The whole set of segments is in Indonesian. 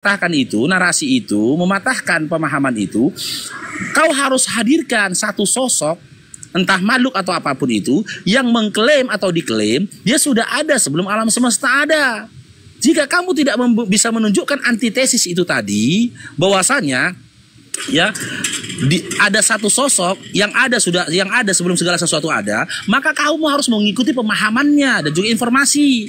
mematahkan itu, narasi itu, mematahkan pemahaman itu, kau harus hadirkan satu sosok, entah makhluk atau apapun itu, yang mengklaim atau diklaim dia sudah ada sebelum alam semesta ada. Jika kamu tidak bisa menunjukkan antitesis itu tadi, bahwasanya ya ada satu sosok yang ada sebelum segala sesuatu ada, maka kamu harus mengikuti pemahamannya dan juga informasi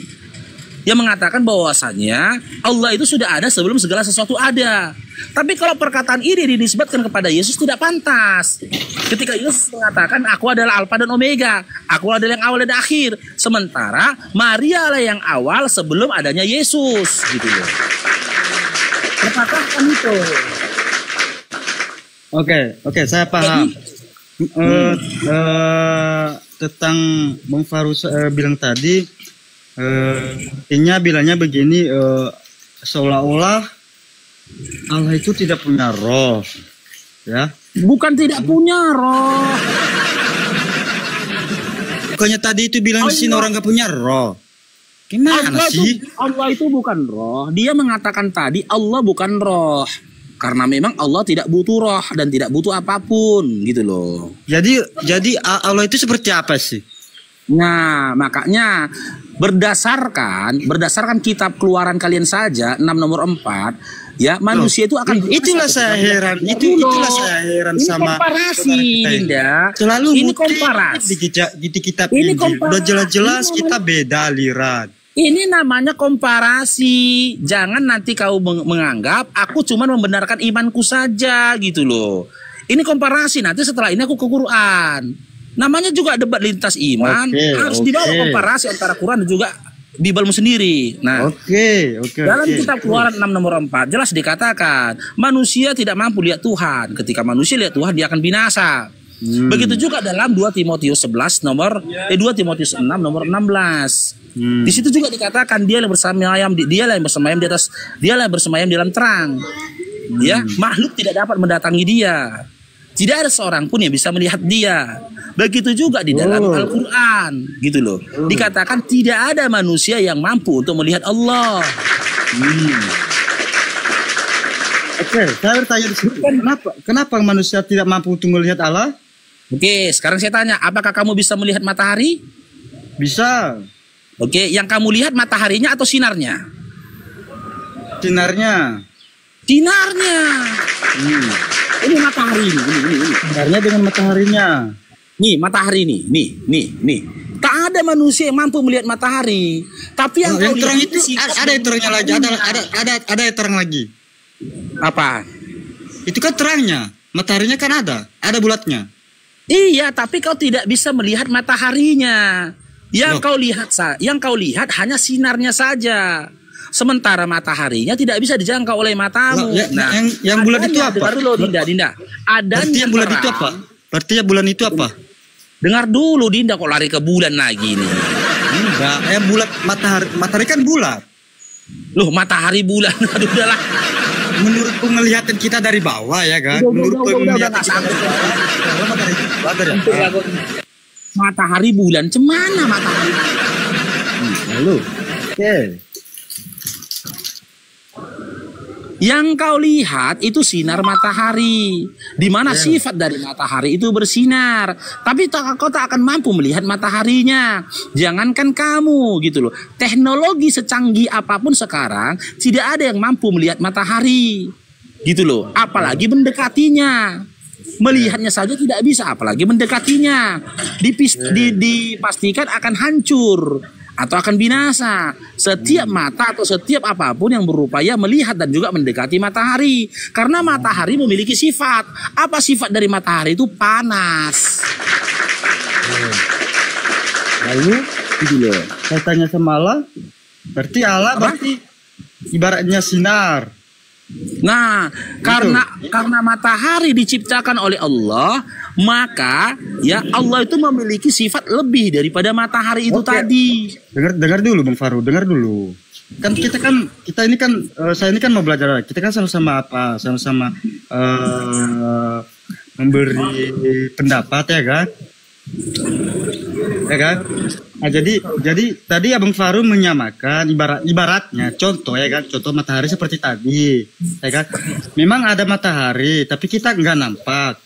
yang mengatakan bahwasanya Allah itu sudah ada sebelum segala sesuatu ada. Tapi kalau perkataan ini dinisbatkan kepada Yesus tidak pantas. Ketika Yesus mengatakan aku adalah Alfa dan Omega, aku adalah yang awal dan akhir, sementara Maria lah yang awal sebelum adanya Yesus, gitu loh. Terpatahkan itu. Oke, saya paham. Tentang Bang Faru bilang tadi, bilangnya begini, seolah-olah Allah itu tidak punya roh, ya? Bukan tidak punya roh. Bukannya tadi itu bilang di sini orang nggak punya roh. Gimana sih? Allah itu bukan roh. Dia mengatakan tadi Allah bukan roh. Karena memang Allah tidak butuh roh dan tidak butuh apapun, gitu loh. Jadi Allah itu seperti apa sih? Nah, makanya berdasarkan kitab Keluaran kalian saja 6 nomor 4, ya, manusia itu akan itulah saya heran. Itulah saya heran ini sama komparasi, Dinda. Selalu ini komparasi di kitab ini udah jelas-jelas kita beda aliran. Ini namanya komparasi. Jangan nanti kau menganggap aku cuma membenarkan imanku saja, gitu loh. Ini komparasi. Nanti setelah ini aku ke Quran. Namanya juga debat lintas iman. Harus dibawa komparasi antara Quran dan juga Bibelmu sendiri. Nah, dalam kitab Keluaran 6 nomor 4 jelas dikatakan manusia tidak mampu lihat Tuhan. Ketika manusia lihat Tuhan, dia akan binasa. Begitu juga dalam 2 Timotius 6 nomor 16. Di situ juga dikatakan dialah yang bersemayam di dalam terang. Ya, makhluk tidak dapat mendatangi dia. Tidak ada seorang pun yang bisa melihat dia. Begitu juga di dalam Al-Quran, gitu loh. Dikatakan tidak ada manusia yang mampu untuk melihat Allah. Oke, saya bertanya di sini, kenapa manusia tidak mampu untuk melihat Allah? Oke, sekarang saya tanya, apakah kamu bisa melihat matahari? Bisa. Oke, yang kamu lihat mataharinya atau sinarnya? Sinarnya. Ini matahari ini. Sinarnya dengan mataharinya. Nih, matahari nih. Tak ada manusia yang mampu melihat matahari. Tapi yang kau terang lihat itu ada yang terangnya lagi, ada yang terang lagi. Apa? Itu kan terangnya. Mataharinya kan ada bulatnya. Iya, tapi kau tidak bisa melihat mataharinya. Yang kau lihat hanya sinarnya saja. Sementara mataharinya tidak bisa dijangkau oleh matamu. Yang bulat itu apa? Dengar dulu, Dinda. Berarti bulan itu apa? Berarti bulan itu apa? Dengar dulu, Dinda, kok lari ke bulan lagi nih. Enggak, bulat matahari kan bulat. Loh, matahari bulan. Aduh, udahlah. Menurut penglihatan kita dari bawah ya kan? Menurut penglihatan kita dari bawah. Matahari bulan, cemana matahari? Lalu, oke. Yang kau lihat itu sinar matahari, di mana sifat dari matahari itu bersinar. Tapi kau tak akan mampu melihat mataharinya. Jangankan kamu, gitu loh. Teknologi secanggih apapun sekarang tidak ada yang mampu melihat matahari, gitu loh. Apalagi mendekatinya. Melihatnya saja tidak bisa, apalagi mendekatinya. Dipastikan akan hancur atau akan binasa setiap mata atau setiap apapun yang berupaya melihat dan juga mendekati matahari, karena matahari memiliki sifat. Apa sifat dari matahari? Itu panas. Lalu saya tanya sama Allah, berarti Allah berarti ibaratnya sinar. Nah, karena matahari diciptakan oleh Allah, maka ya Allah itu memiliki sifat lebih daripada matahari itu tadi. Dengar dulu Bang Faru, dengar dulu. Kan kita ini kan saya ini kan mau belajar. Kita kan sama-sama memberi pendapat ya kan? Ya kan? jadi tadi Abang Faru menyamakan ibaratnya contoh ya kan, contoh matahari seperti tadi, ya kan. Memang ada matahari, tapi kita nggak nampak.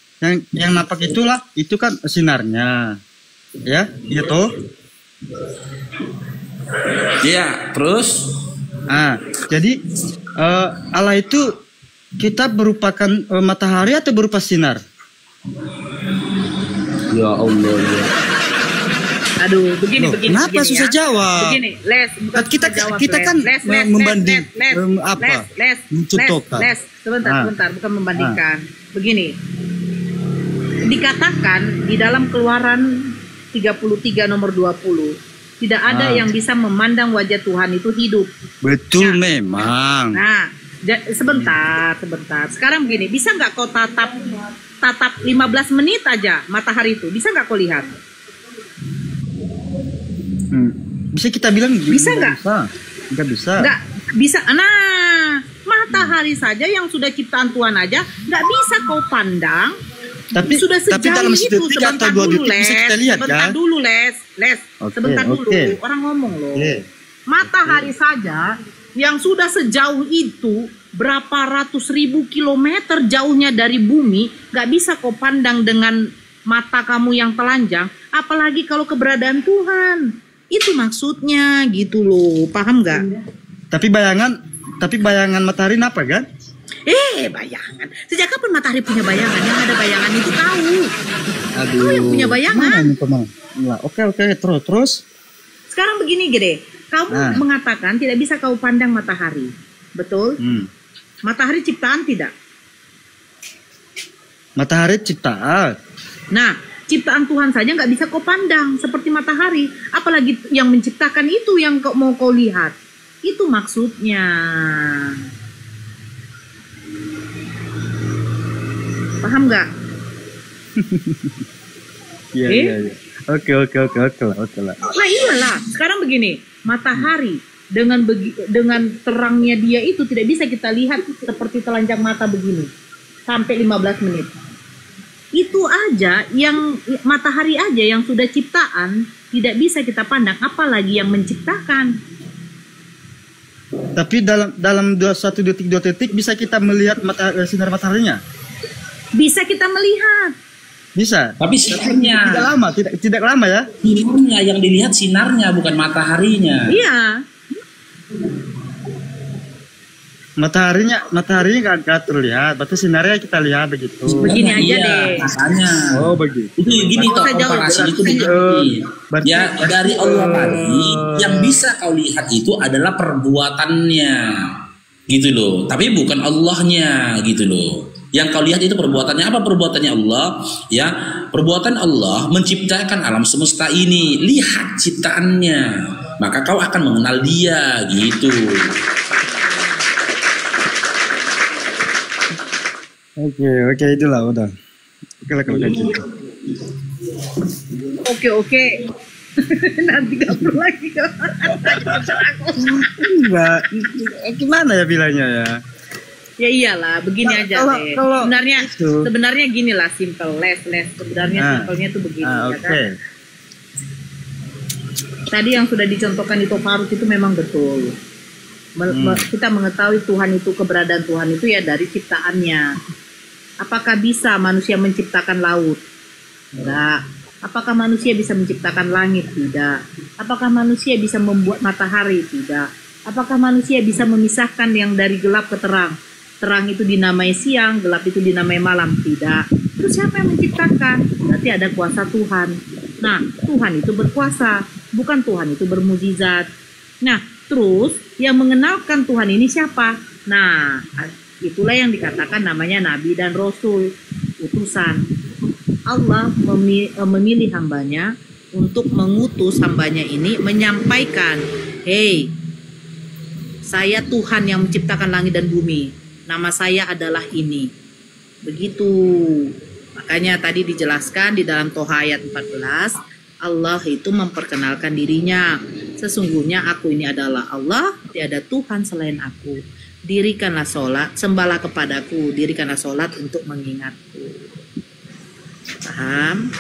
Yang nampak itu kan sinarnya, ya, gitu. Iya, terus? Jadi Allah itu kita berupakan matahari atau berupa sinar? Ya Allah ya. Aduh, begini. Kenapa begini susah ya. jawab? Begini, Les, bukan Kita susah jawab, kita Les. kan membanding Les, mencontohkan. sebentar, bukan membandingkan. Begini, dikatakan di dalam Keluaran 33 nomor 20, tidak ada yang bisa memandang wajah Tuhan itu hidup. Betul memang. Nah, sebentar. Sekarang begini, bisa nggak kau tatap 15 menit aja matahari itu? Bisa nggak kau lihat? Bisa kita bilang Bisa nggak? Nggak bisa. Nggak bisa. Nah, matahari saja yang sudah ciptaan Tuhan aja nggak bisa kau pandang. Tapi Sudah tapi sejauh dalam itu. sedetik atau Sebentar 2 dulu, detik bisa Les. kita lihat Sebentar kan? dulu, Les. Sebentar dulu. Orang ngomong loh. Matahari saja yang sudah sejauh itu, berapa ratus ribu kilometer jauhnya dari bumi, nggak bisa kau pandang dengan mata kamu yang telanjang, apalagi kalau keberadaan Tuhan. Itu maksudnya gitu loh, paham nggak? Tapi bayangan matahari apa kan? Bayangan. Sejak kapan matahari punya bayangan? Yang ada bayangan itu tahu. Kau yang punya bayangan. Oke, terus. Sekarang begini gede, kamu mengatakan tidak bisa kau pandang matahari, betul? Matahari ciptaan tidak? Matahari ciptaan. Nah, ciptaan Tuhan saja nggak bisa kau pandang seperti matahari, apalagi yang menciptakan itu yang mau kau lihat. Itu maksudnya. Paham nggak? Iya. Oke lah. Nah iyalah, sekarang begini, matahari dengan terangnya dia itu tidak bisa kita lihat seperti telanjang mata begini sampai 15 menit. Itu aja yang matahari aja yang sudah ciptaan tidak bisa kita pandang, apalagi yang menciptakan. Tapi dalam 1 detik 2 detik bisa kita melihat sinar mataharinya? Bisa kita melihat. Bisa. Tapi sinarnya. Tidak lama ya? Sinarnya yang dilihat sinarnya bukan mataharinya. Iya. Mataharinya nggak terlihat, berarti sinarnya kita lihat begitu. Begini aja deh. Makanya. Oh begitu. Itu gini toh komparasi itu begini. Ya dari Allah tadi yang bisa kau lihat itu adalah perbuatannya, gitu loh. Tapi bukan Allahnya, gitu loh. Yang kau lihat itu perbuatannya apa? Perbuatannya Allah, ya. Perbuatan Allah menciptakan alam semesta ini. Lihat ciptaannya, maka kau akan mengenal Dia, gitu. Oke, itulah udah. Oke lah kalau kayak gitu. Oke. Nanti gak perlu lagi. Enggak, gimana ya bilangnya ya? Ya iyalah, begini aja deh. Sebenarnya gini lah, simple, les. Sebenarnya simpelnya tuh begini, ya kan? Tadi yang sudah dicontohkan di Toparut itu memang betul. Kita mengetahui Tuhan itu, keberadaan Tuhan itu ya dari ciptaannya. Apakah bisa manusia menciptakan laut? Enggak. Apakah manusia bisa menciptakan langit? Tidak. Apakah manusia bisa membuat matahari? Tidak. Apakah manusia bisa memisahkan yang dari gelap ke terang? Terang itu dinamai siang, gelap itu dinamai malam. Tidak. Terus siapa yang menciptakan? Berarti ada kuasa Tuhan. Nah, Tuhan itu berkuasa, bukan Tuhan itu bermukjizat. Nah, terus yang mengenalkan Tuhan ini siapa? Nah, itulah yang dikatakan namanya Nabi dan Rasul, utusan. Allah memilih hambanya untuk mengutus hambanya ini menyampaikan, "Hei, saya Tuhan yang menciptakan langit dan bumi. Nama saya adalah ini." Begitu. Makanya tadi dijelaskan di dalam Toha ayat 14, Allah itu memperkenalkan dirinya. Sesungguhnya aku ini adalah Allah, tiada Tuhan selain aku. Dirikanlah sholat, sembahlah kepadaku, dirikanlah sholat untuk mengingatku. Paham?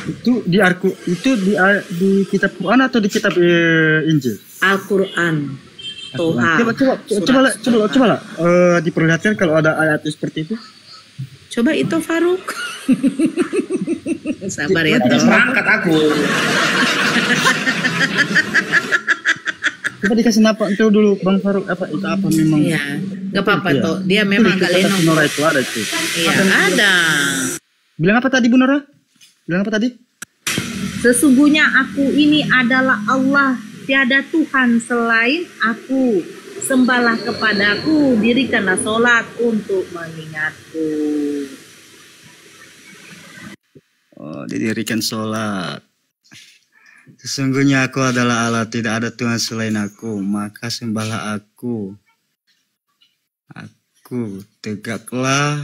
Itu di kitab Quran atau di kitab Injil? Al-Quran. Toha. Coba lah, diperlihatkan kalau ada ayat seperti itu. Coba itu Faruk. Sabar ya, Terus Toh. berangkat aku. Coba dikasih nampak itu dulu Bang Faruk, apa itu apa memang? Iya, nggak apa-apa Iya. toh. Dia Itu memang di agak kitab lenong. Nora itu ada itu. Iya, ada. Bilang apa tadi Bu Nora? Bilang apa tadi? Sesungguhnya aku ini adalah Allah, tiada Tuhan selain aku. Sembahlah kepadaku, dirikanlah sholat untuk mengingatku. Oh, didirikan sholat. Sesungguhnya aku adalah Allah, tidak ada Tuhan selain aku, maka sembahlah aku. Aku tegaklah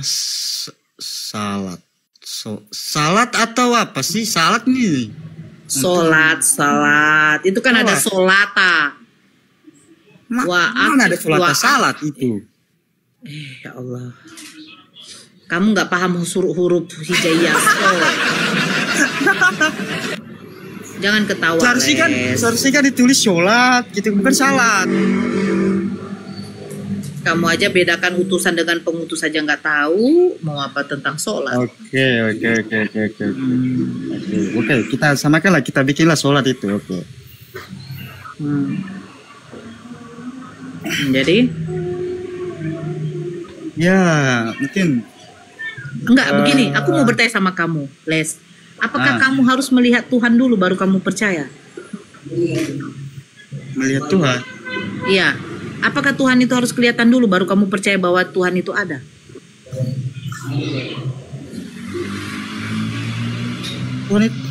salat. Salat atau apa sih? Salat nih. Salat. Itu kan ada solata. Mana ada sholat salat itu? Ya Allah. Kamu nggak paham huruf hijaiyah. Jangan ketawa. Seharusnya kan ditulis sholat gitu, bukan salat. Kamu aja bedakan utusan dengan pengutus aja nggak tahu mau apa tentang sholat. Oke, kita samakanlah, kita bikinlah sholat itu. Oke. Jadi? Ya, mungkin. Enggak, begini. Aku mau bertanya sama kamu, Les. Apakah kamu harus melihat Tuhan dulu baru kamu percaya? Melihat Tuhan? Iya. Apakah Tuhan itu harus kelihatan dulu baru kamu percaya bahwa Tuhan itu ada?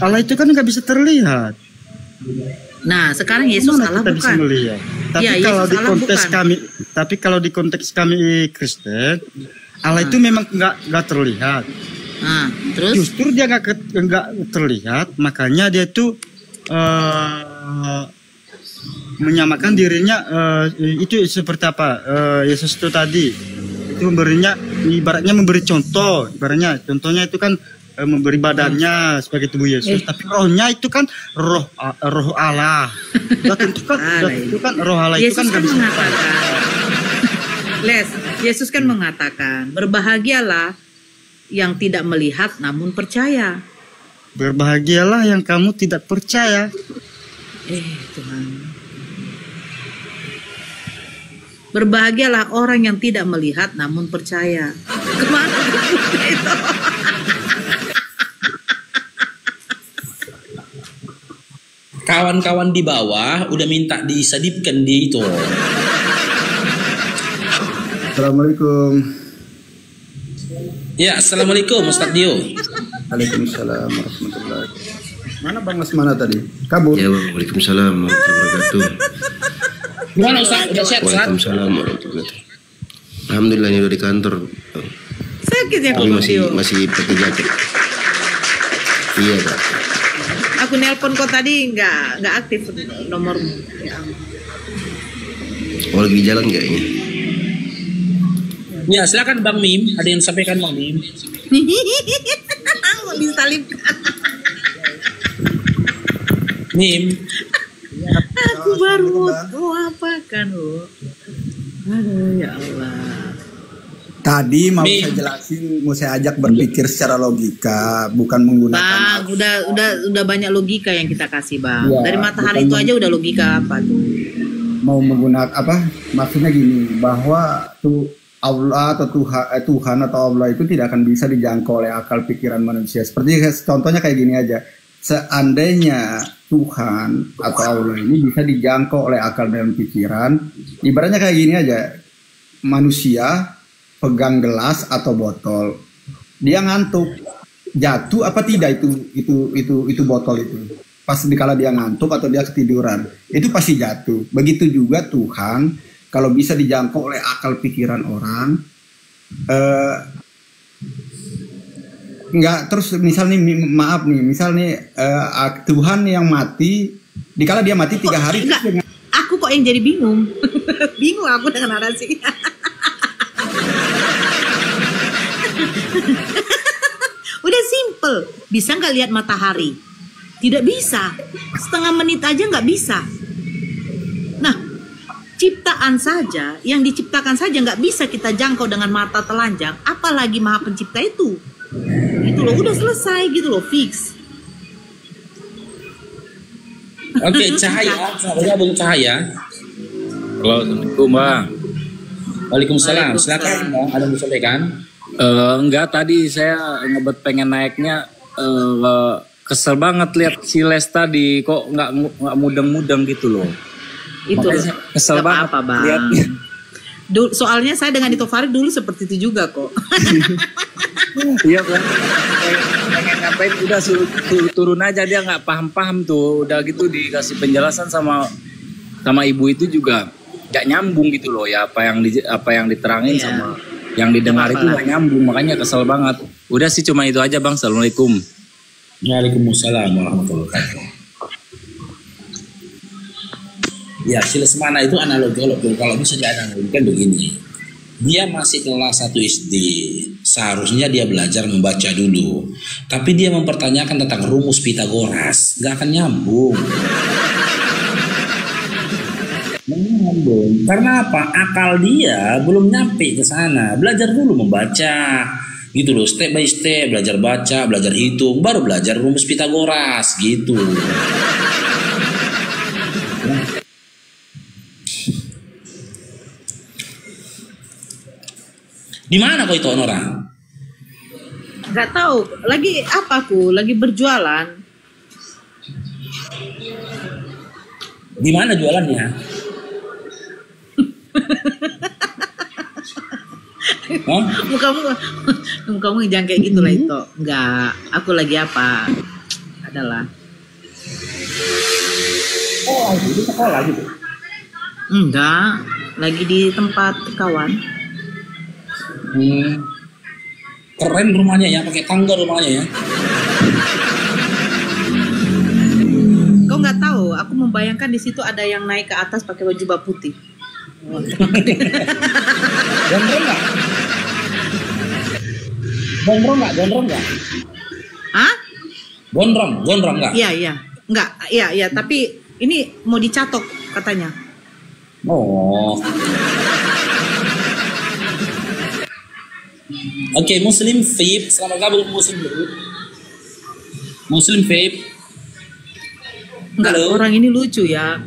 Allah itu kan nggak bisa terlihat. Nah, sekarang Yesus Allah kita bisa bukan. melihat. Tapi Ya, kalau Yesus di Allah konteks bukan. kami, tapi kalau di konteks kami Kristen, Allah itu memang nggak terlihat. Nah, terus? Justru dia nggak terlihat, makanya dia tuh menyamakan dirinya itu seperti apa Yesus itu tadi itu memberinya, ibaratnya memberi contoh, ibaratnya contohnya itu kan memberi badannya sebagai tubuh Yesus, tapi rohnya itu kan roh Allah. Sudah tentu kan roh Allah itu Yesus kan nggak bisa mengatakan, Les, Yesus kan mengatakan, berbahagialah yang tidak melihat namun percaya. Berbahagialah yang kamu tidak percaya. Tuhan. Berbahagialah orang yang tidak melihat namun percaya. Kemana itu? Kawan-kawan di bawah udah minta disadipkan dia itu. Assalamualaikum. Ya, assalamualaikum Ustaz Dio. Waalaikumsalam warahmatullahi. Mana Bang Lesmana tadi? Kabur. Ya, waalaikumsalam warahmatullahi wabarakatuh. Gimana Ustaz? Udah sehat Ustaz? Waalaikumsalam warahmatullahi wabarakatuh. Alhamdulillah ini udah di kantor. Sakit ya Tapi kamu, masih Tio? pakai jaket. Iya, Kak. Aku nelpon kok tadi nggak aktif nomormu. Ya ampun. Oh, lagi di jalan nggak ini? Ya, silakan Bang Mim. Ada yang sampaikan Bang Mim? Mau disalibkan. Mim. Aku baru mau apakan lo. Aduh ya Allah. Tadi mau Mi. saya jelasin, mau saya ajak berpikir secara logika, bukan menggunakan. Bang, udah banyak logika yang kita kasih Bang. Ya, Dari matahari itu bukan- aja udah logika apa tuh? Mau menggunakan apa? Maksudnya gini, bahwa tuh Allah atau Tuhan atau Allah itu tidak akan bisa dijangkau oleh akal pikiran manusia. Seperti contohnya kayak gini aja. Seandainya Tuhan atau Allah ini bisa dijangkau oleh akal dan pikiran, ibaratnya kayak gini aja. Manusia pegang gelas atau botol, dia ngantuk, jatuh apa tidak itu botol itu. Pas dikala dia ngantuk atau dia ketiduran, itu pasti jatuh. Begitu juga Tuhan, kalau bisa dijangkau oleh akal pikiran orang, nggak terus misal nih maaf nih misal nih Tuhan yang mati, dikala dia mati 3 hari. Enggak, aku kok yang jadi bingung. Bingung aku dengan narasi. Udah simple. Bisa nggak lihat matahari? Tidak bisa. Setengah menit aja nggak bisa. Nah, ciptaan saja, yang diciptakan saja nggak bisa kita jangkau dengan mata telanjang, apalagi Maha Pencipta itu. Gitu loh, udah selesai gitu loh, fix. Oke, Cahaya, bergabung Cahaya. Halo, Assalamualaikum Bang. Waalaikumsalam. Silakan, Bang. Ada yang mau sampaikan? Enggak, tadi saya ngebet pengen naiknya, kesel banget lihat si Les tadi kok nggak mudeng-mudeng gitu loh. Itu Makanya loh. saya kesel Gak banget apa-apa, Bang. lihatnya. Soalnya saya dengan Ito Farid dulu seperti itu juga kok. Iya Bang. Pengen ngapain udah suruh turun aja, dia nggak paham-paham tuh. Udah gitu dikasih penjelasan sama ibu itu juga nggak nyambung gitu loh ya, apa yang diterangin Iya. sama yang didengar Gak itu apa-apa nggak nyambung, makanya kesel banget. Udah sih cuma itu aja Bang. Assalamualaikum. Waalaikumsalam warahmatullahi wabarakatuh. Ya, si Lesmana itu analogi kalau bisa dianalogikan begini. Dia masih kelas 1 SD. Seharusnya dia belajar membaca dulu. Tapi dia mempertanyakan tentang rumus Pitagoras. Gak akan nyambung. Karena apa? Akal dia belum nyampe ke sana. Belajar dulu membaca. Gitu loh, step by step. Belajar baca, belajar hitung. Baru belajar rumus Pitagoras. Gitu. Di mana kau itu orang? Nggak tahu. Lagi apa aku? Lagi berjualan. Di mana jualannya? Hah? Mukamu jangan kayak gitu lah itu. Enggak. Aku lagi apa? Adalah. Oh, di sekolah gitu. Enggak. Lagi di tempat kawan. Keren rumahnya ya, pakai tangga rumahnya ya. Kau nggak tahu? Aku membayangkan di situ ada yang naik ke atas pakai baju bab putih. Gondrong nggak? Gondrong nggak? Hah? Gondrong nggak? Iya. Enggak, iya. Tapi ini mau dicatok katanya. Oh. Oke, Muslim Vape, selamat gabung Muslim dulu. Muslim Vape. Enggak, Halo. orang ini lucu ya.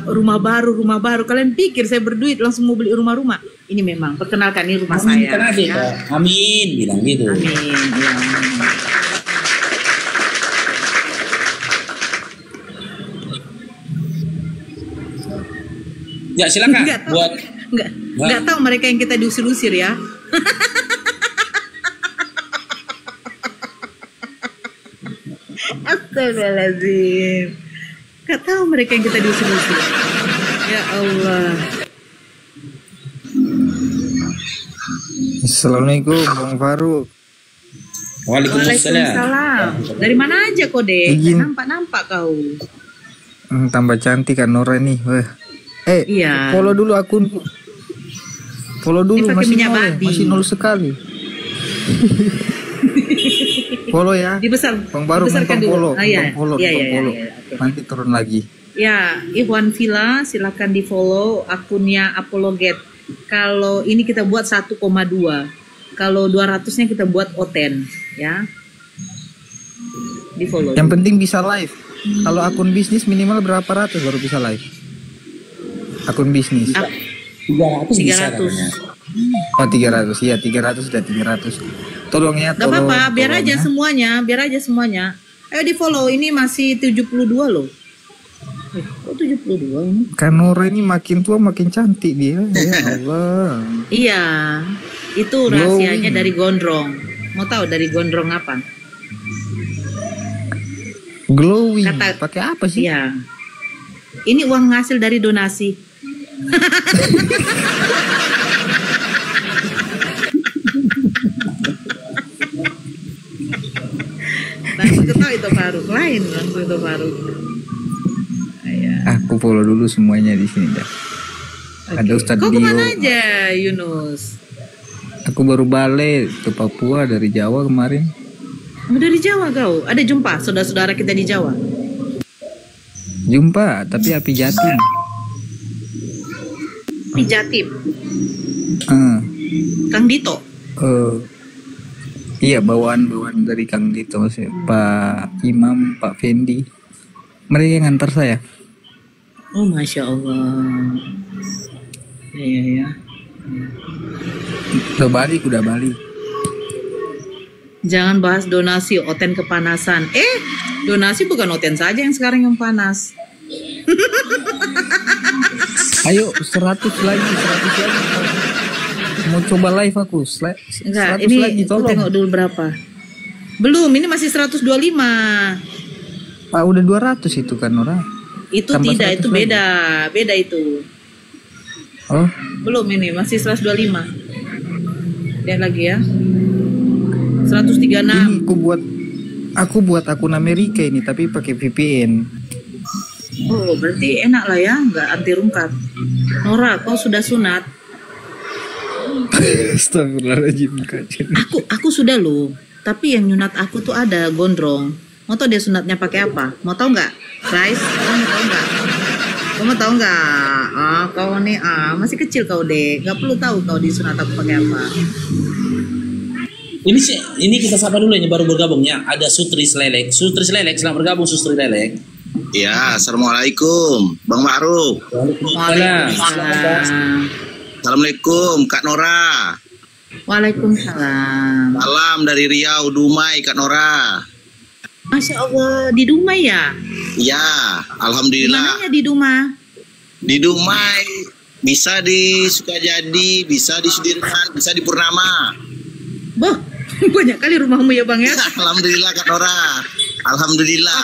Rumah baru. Kalian pikir saya berduit langsung mau beli rumah-rumah? Ini memang, perkenalkan ini rumah Amin, saya. kan aja, Ya. Kak. Amin, bilang gitu. Amin. Ya. Ya, silakan Enggak tahu. buat Enggak tahu mereka yang kita diusir-usir ya. Astagfirullahaladzim. Enggak tahu mereka yang kita diusir-usir. Ya Allah. Assalamualaikum Bang Faruk. Waalaikumsalam. Waalaikumsalam. Dari mana aja kok deh? Izin. Nampak kau. Tambah cantik kan Nora nih. Wah. Iya. Follow dulu akun. Follow dulu, Dia pakai masih minyak nol, babi. masih nol sekali. Follow ya. Bang Faruk dibesarkan numpang dulu. follow, Ah, iya. numpang follow, Iya, numpang iya, follow. iya, oke. Nanti turun lagi. Ya, Ikhwan Villa silakan di follow akunnya Apologet. Kalau ini kita buat 1,2. Kalau 200-nya kita buat O10 ya. Di follow. Yang penting bisa live. Kalau akun bisnis minimal berapa ratus baru bisa live? Akun bisnis. 300 bisa 300. katanya. Oh 300, iya 300 sudah 300. Tolong ya, Gak tolong. apa-apa, biar tolong aja ya. semuanya. Ayo di follow, ini masih 72 loh. Kok 72 ini? Kan Nora ini makin tua makin cantik dia. Ya Allah. Iya, itu rahasianya dari gondrong. Mau tahu dari gondrong apa? Glowing. Kata- Pakai apa sih? Iya. Ini uang hasil dari donasi. Langsung ketawa itu Faruk lain langsung itu Faruk. Iya. Aku follow dulu semuanya di sini dah. Ada Oke. Ustadz Kau Dio. kemana aja Yunus? Aku baru balik ke Papua dari Jawa kemarin. Udah di Jawa kau. Ada jumpa saudara-saudara kita di Jawa? Jumpa, tapi api Jatim. Di Jatim. Ah, Kang Dito. iya bawaan dari Kang Dito, maksudnya Pak Imam, Pak Fendi. Mereka yang ngantar saya. Oh, Masya Allah. Iya. Udah balik. Jangan bahas donasi, Oten kepanasan. Donasi bukan Oten saja yang sekarang yang panas. Ayo 100 lagi. Mau coba live aku. Enggak, 100 ini lagi, aku tolong. tengok dulu berapa. Belum, ini masih 125. Udah 200 itu kan orang. Itu Tambah tidak, 100 itu lagi. beda itu. Oh, Belum, ini masih 125. Lihat lagi ya. 136. ini aku buat akun Amerika ini tapi pakai VPN. Oh, berarti enak lah ya, nggak anti rungkat. Nora, kau sudah sunat? Astagfirullahaladzim. Aku sudah loh. Tapi yang nyunat aku tuh ada gondrong. Mau tau dia sunatnya pakai apa? Mau tau nggak? Rice? Kau mau tau nggak? Kau mau tau nggak? Kau nih masih kecil kau deh. Nggak perlu tahu kau disunat aku pakai apa. Ini kita sapa dulu yang baru bergabung ya. Ada Sutris Lelek, selamat bergabung Sutris Lelek. Ya, assalamualaikum, Bang Ma'ruf. Waalaikumsalam. Assalamualaikum, Kak Nora. Waalaikumsalam. Salam dari Riau, Dumai, Kak Nora. Masya Allah, di Dumai ya? Ya, Di alhamdulillah. mananya di Dumai? Di Dumai, bisa di Sukajadi, bisa di Sudirman, bisa di Purnama. Boh, banyak kali rumahmu ya Bang ya? Alhamdulillah, Kak Nora. Alhamdulillah.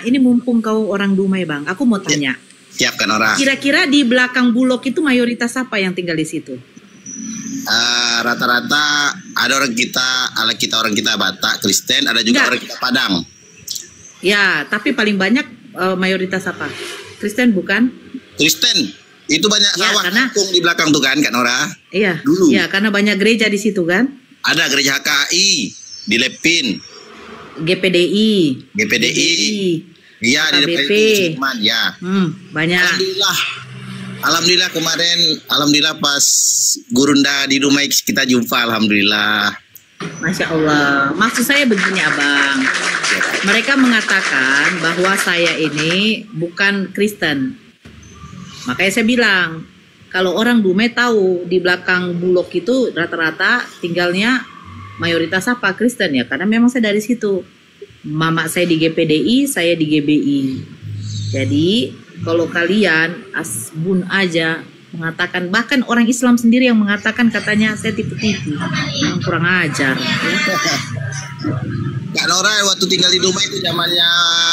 Ini mumpung kau orang Dumai Bang, aku mau tanya. Siap, Kak Nora. Kira-kira di belakang Bulog itu mayoritas apa yang tinggal di situ? Rata-rata ada orang kita Batak, Kristen, ada juga Enggak. orang kita Padang. Ya, tapi paling banyak mayoritas apa? Kristen bukan? Kristen itu banyak Ya, sawah karena- kampung di belakang tuh kan, Kak Nora. Iya. Dulu. Iya, karena banyak gereja di situ kan? Ada gereja HKI di Lepin, GPDI. GPDI. Iya di depan KBP. itu Sudirman, ya. Banyak. Alhamdulillah kemarin, alhamdulillah pas Gurunda di Dumai kita jumpa, alhamdulillah. Masya Allah. Maksud saya begini Abang. Mereka mengatakan bahwa saya ini bukan Kristen. Makanya saya bilang, kalau orang Dumai tahu di belakang Bulog itu rata-rata tinggalnya mayoritas apa? Kristen ya. Karena memang saya dari situ. Mama saya di GPDI, saya di GBI. Jadi kalau kalian asbun aja mengatakan, bahkan orang Islam sendiri yang mengatakan katanya saya tipu-tipu, yang kurang ajar. Kak Nora waktu tinggal di Dumai itu zamannya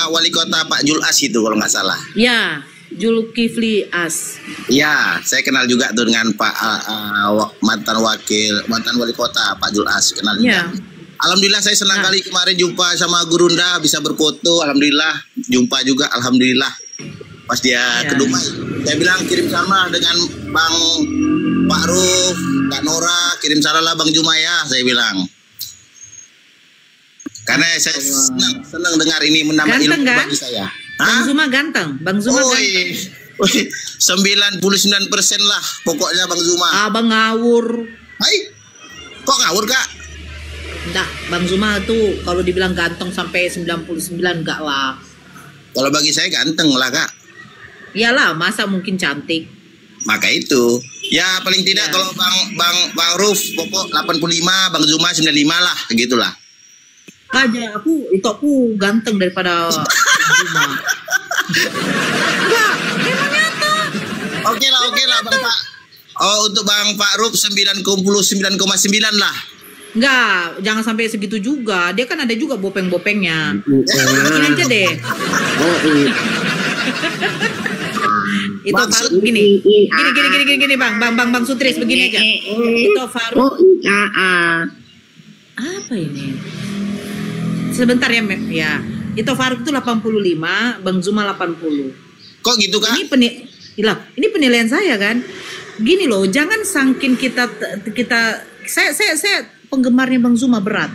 wali kota Pak Julas itu kalau nggak salah. Ya, Zulkifli As. Ya, saya kenal juga tuh dengan Pak mantan wali kota Pak Julas, kenal Ya. juga. Alhamdulillah saya senang kali kemarin jumpa sama Gurunda, bisa berfoto, alhamdulillah. Jumpa juga, alhamdulillah. Pas dia ke Dumai, saya bilang kirim salam dengan Bang Pak Ruf, Kak Nora, kirim salam lah Bang Jumaya, saya bilang. Karena saya senang dengar ini menambah Ganteng, ilmu kan? bagi saya. Bang Zuma ganteng, Bang Zuma ganteng. 99% lah pokoknya Bang Zuma. Abang ngawur. Hai, kok ngawur Kak? Enggak, Bang Zuma tuh kalau dibilang ganteng sampai 99 enggak lah. Kalau bagi saya ganteng lah Kak. Iyalah, masa mungkin cantik. Maka itu, ya paling tidak kalau Bang Ruf pokok 85, Bang Zuma 95 lah, gitulah. Aja aku ganteng daripada Bang Zuma. Enggak, emang nyata. Oke lah Bang Pak. Oh, untuk Bang Pak Ruf 99,9 lah. Enggak, jangan sampai segitu juga. Dia kan ada juga bopeng-bopengnya. Ini aja deh. Itu Faruk gini Bang Sutris begini aja. Itu Faruk. Apa ini? Sebentar ya, ya. Itu Faruk itu 85, Bang Zuma 80. Kok gitu Kak? Ini penilaian saya kan. Gini loh, jangan sangkin kita saya penggemarnya Bang Zuma berat.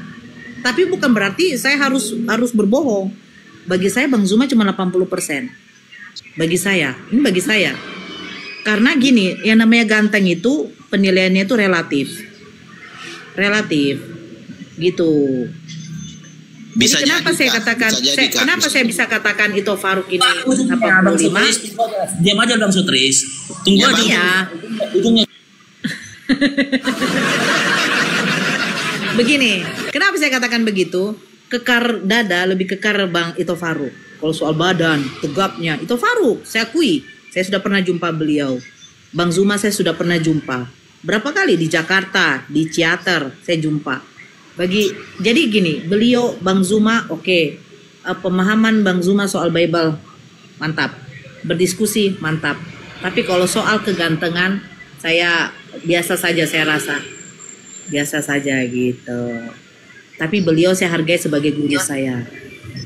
Tapi bukan berarti saya harus berbohong. Bagi saya Bang Zuma cuma 80%. Bagi saya, ini bagi saya. Karena gini, yang namanya ganteng itu penilaiannya itu relatif. Relatif. Gitu. Bisa Jadi kenapa jadi, saya Kak. katakan Bisa jadi, Kak. kenapa Bisa saya bisa katakan Ito Faruk ini Bang 85? Sutris, diam aja Bang Sutris. Tunggu Ya, aja. Bang. Iya. Ujungnya. Begini, kenapa saya katakan begitu? Kekar dada lebih kekar Bang Ito Faruk. Kalau soal badan, tegapnya Ito Faruk, saya akui. Saya sudah pernah jumpa beliau. Bang Zuma saya sudah pernah jumpa. Berapa kali di Jakarta, di teater saya jumpa. Jadi gini, beliau Bang Zuma oke. Pemahaman Bang Zuma soal Bible mantap. Berdiskusi mantap. Tapi kalau soal kegantengan saya biasa saja, saya rasa. Biasa saja gitu. Tapi beliau saya hargai sebagai guru saya.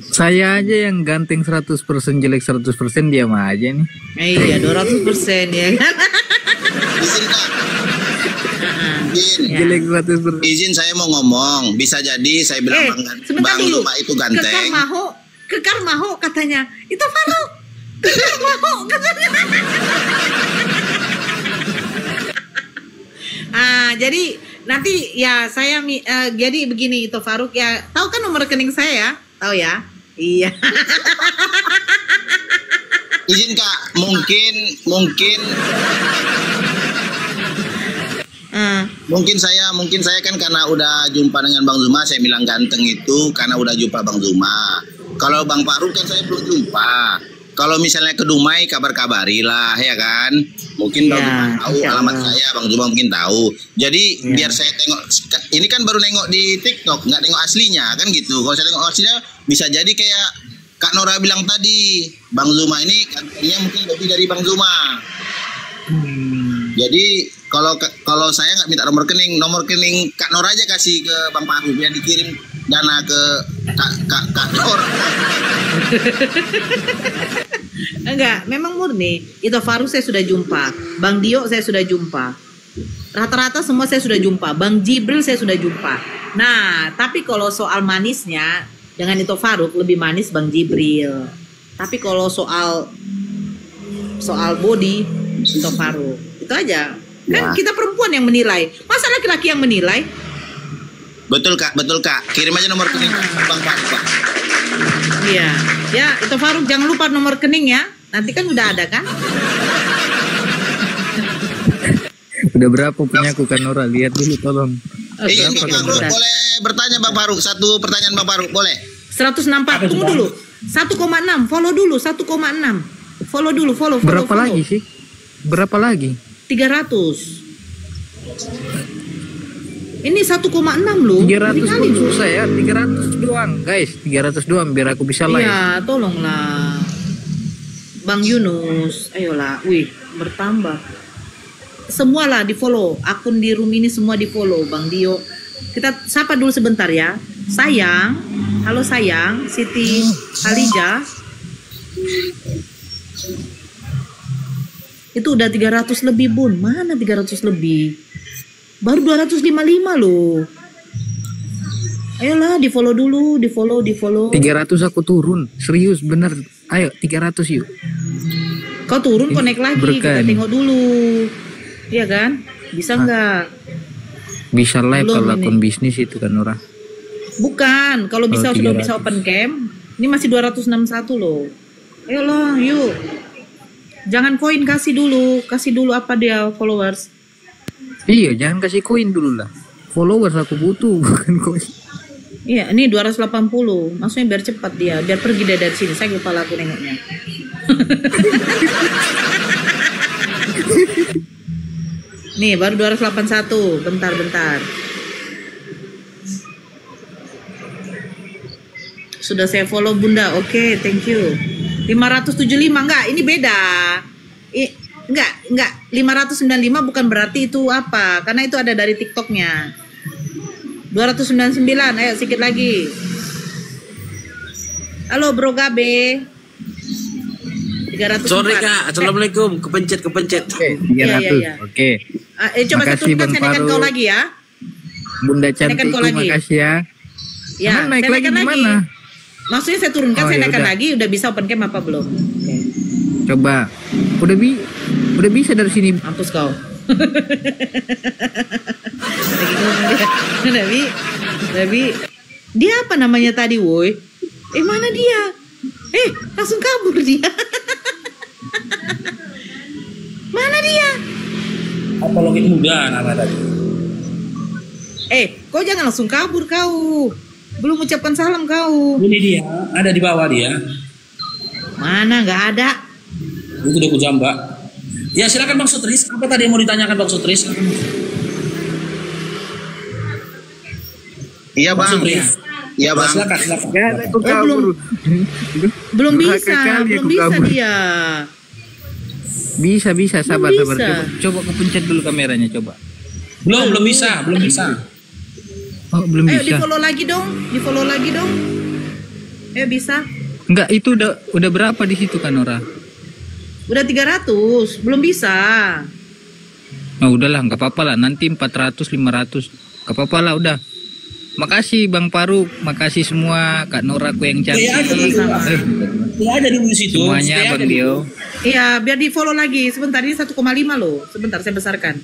Saya aja yang ganteng 100%, jelek 100%, diam aja nih. Iya, 200% ya kan. Izin, Kak. Izin. Ya. Jelek 100%. Izin saya mau ngomong. Bisa jadi saya bilang Sebentar Bang dulu. Zuma itu ganteng. Kekar maho katanya. Itu Faruk. Kekar maho katanya. Jadi nanti ya saya jadi begini Ito Faruk ya. Tahu kan nomor rekening saya ya? Tahu ya? Iya. Izin, Kak. Mungkin Mungkin saya kan karena udah jumpa dengan Bang Zuma, saya bilang ganteng itu karena udah jumpa Bang Zuma. Kalau Bang Faruk kan saya belum jumpa. Kalau misalnya ke Dumai kabar-kabari lah ya kan. Mungkin Bang Zuma tahu alamat saya, Bang Zuma mungkin tahu. Jadi biar saya tengok, ini kan baru nengok di TikTok, nggak nengok aslinya kan gitu. Kalau saya tengok aslinya bisa jadi kayak Kak Nora bilang tadi, Bang Zuma ini gantengnya mungkin lebih dari Bang Zuma. Jadi kalau saya nggak minta nomor rekening Kak Nora aja kasih ke Bang Faruk biar dikirim dana ke Kak Nora. Enggak, memang murni. Ito Faruk saya sudah jumpa. Bang Dio saya sudah jumpa. Rata-rata semua saya sudah jumpa. Bang Jibril saya sudah jumpa. Nah, tapi kalau soal manisnya dengan Ito Faruk lebih manis Bang Jibril. Tapi kalau soal body Ito Faruk. Itu aja. Kan kita perempuan yang menilai. Masa laki-laki yang menilai? Betul Kak. Kirim aja nomor rekening Bang Faruk, Pak. Iya. Ya, Ito Faruk jangan lupa nomor rekening ya. Nanti kan udah ada kan? Udah berapa punya aku Kak Nora? Lihat dulu tolong. Iya, Oke, Bang Faruk bentar. boleh bertanya Bang Faruk. Satu pertanyaan Bang Faruk boleh? 164. Tunggu dulu. 1,6. Follow dulu 1,6. Follow dulu, follow. Berapa lagi sih? Berapa lagi? 300. Ini 1,6 loh. 300 Kali pun loh. susah ya. 300 doang guys. 300 doang biar aku bisa live. Iya, tolonglah. Bang Yunus, ayolah. Wih, bertambah. Semualah di follow. Akun di room ini semua di follow. Bang Dio. Kita sapa dulu sebentar ya. Sayang. Halo sayang. Siti Halija. Itu udah 300 lebih bun. Mana 300 lebih? Baru 255 loh. Ayolah di follow dulu. Di follow. 300 aku turun. Serius bener. Ayo 300 yuk. Kau turun Ini connect lagi. berkah Kita nih. tengok dulu. Iya kan? Bisa nggak? Bisa live Belum kalau ini. akun bisnis itu kan Nora. Bukan. Kalau bisa Kalau sudah 300. bisa open cam. Ini masih 261 loh. Ayolah yuk. Jangan koin, kasih dulu apa dia followers. Iya jangan kasih koin dulu lah. Followers aku butuh bukan koin. Iya, ini 280. Maksudnya biar cepat dia, biar pergi dari sini. Saya kepala aku nengoknya. Nih, baru 281. Bentar. Sudah saya follow Bunda. Oke, thank you. 575 enggak, ini beda. Enggak, 595 bukan berarti itu apa, karena itu ada dari TikToknya. 299, ayo sedikit lagi. Halo Bro Gabe. 304. Sorry Kak, assalamualaikum. Kepencet. Oke, 300. Iya. Oke. Coba Makasih, satu kan Bang saya naikkan Faruk. kau lagi ya. Bunda Naikkan cantik, kau lagi. makasih ya. Ya, Emang naik saya lagi naikkan gimana? Maksudnya saya turunkan, Oh, saya ya naikkan udah. lagi, udah bisa open cam apa belum? Oke. Coba. Udah bisa dari sini. Mampus kau. Lagi ngomong dia. Nabi, dia apa namanya tadi, woi? Mana dia? Langsung kabur dia. Mana dia? Apologi muda nama tadi. Kau jangan langsung kabur kau. Belum ucapkan salam kau. Ini dia, ada di bawah dia. Mana? Nggak ada. Itu dia kujambak. Ya silakan Bang Sutris. Apa tadi yang mau ditanyakan Bang Sutris? Iya bang. Sutris. Iya bang. Silakan. Ya, aku kabur. Belum Durhaka bisa, kali belum aku bisa kabur. dia. Bisa, sabar. bisa. Coba kepencet dulu kameranya, coba. Belum bisa. Oh, belum Ayo di bisa. follow lagi dong. Ayo bisa. Enggak, itu udah berapa di situ kan, Nora? Udah 300, belum bisa. Oh, udahlah, nggak apa-apa lah. Nanti 400, 500. Nggak apa-apa lah, udah. Makasih Bang Faruk, makasih semua Kak Noraku yang cantik. Stay aja di ada di situ. Semuanya Stay Bang aja di- Dio. Iya, biar di follow lagi. Sebentar, ini 1,5 loh. Sebentar, saya besarkan.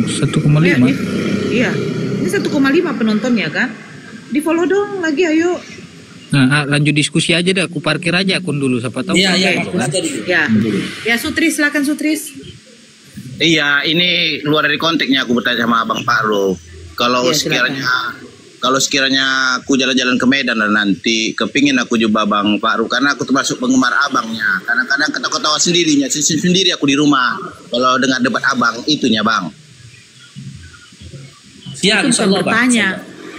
1,5. Iya, ini 1,5 penontonnya kan. Di follow dong lagi, ayo. Nah, lanjut diskusi aja dah. Aku parkir aja akun dulu, siapa tahu. Iya, Oke. aja di. Ya Sutris, silakan Sutris. Iya, ini luar dari konteksnya aku bertanya sama Abang Faruk. Kalau Iya, sekiranya aku jalan-jalan ke Medan dan nanti kepingin aku jumpa Bang Faruk karena aku termasuk penggemar abangnya. Kadang-kadang ketawa-ketawa sendiri aku di rumah. Kalau dengar debat abang itunya Bang. Siap, Itu bukan bertanya.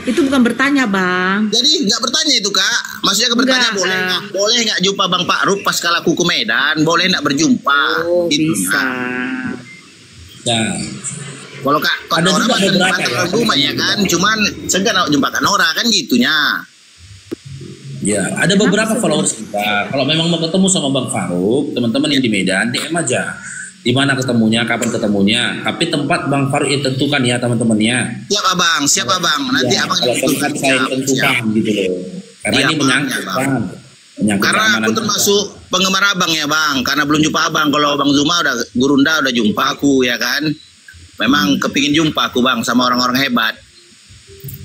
Itu bukan bertanya, Bang. Jadi nggak bertanya itu Kak. Maksudnya bertanya Enggak, boleh nggak jumpa Bang Faruk pas kala aku ke Medan? Boleh nggak berjumpa? Oh, Gitu, bisa. Kak. Ya. Kalau Kak Ada Nora juga mantan beberapa ya. rumah ya kan, cuman segan nak jumpa Kak Nora kan gitunya. Ya, ada beberapa followers kita. Kalau memang mau ketemu sama Bang Faruk, teman-teman yang di Medan, DM aja. Di mana ketemunya, kapan ketemunya. Tapi tempat Bang Faruk itu tentukan ya teman-temannya. Siap abang. Nanti Ya, abang kalau tempat saya tentukan gitu loh. Karena Iya, ini Bang, menyangkut, ya, Bang. Bang. Menyangkut Karena keamanan aku kita. termasuk penggemar abang ya bang. Karena belum jumpa abang. Kalau Bang Zuma udah Gurunda udah jumpa aku ya kan. Memang kepingin jumpa aku bang sama orang-orang hebat.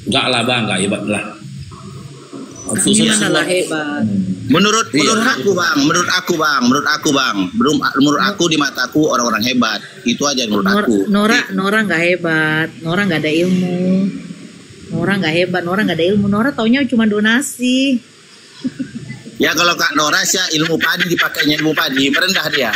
Enggak lah Bang, enggak hebat lah. Khususnya Gimana semua- lah hebat. Menurut Iya. menurut aku bang. Menurut aku di mataku orang-orang hebat. Itu aja menurut aku. Nora nggak hebat. Nora nggak ada ilmu. Nora nggak hebat. Nora nggak ada ilmu. Nora taunya cuma donasi. Ya kalau Kak Nora sih ilmu padi dipakainya ilmu padi merendah dia.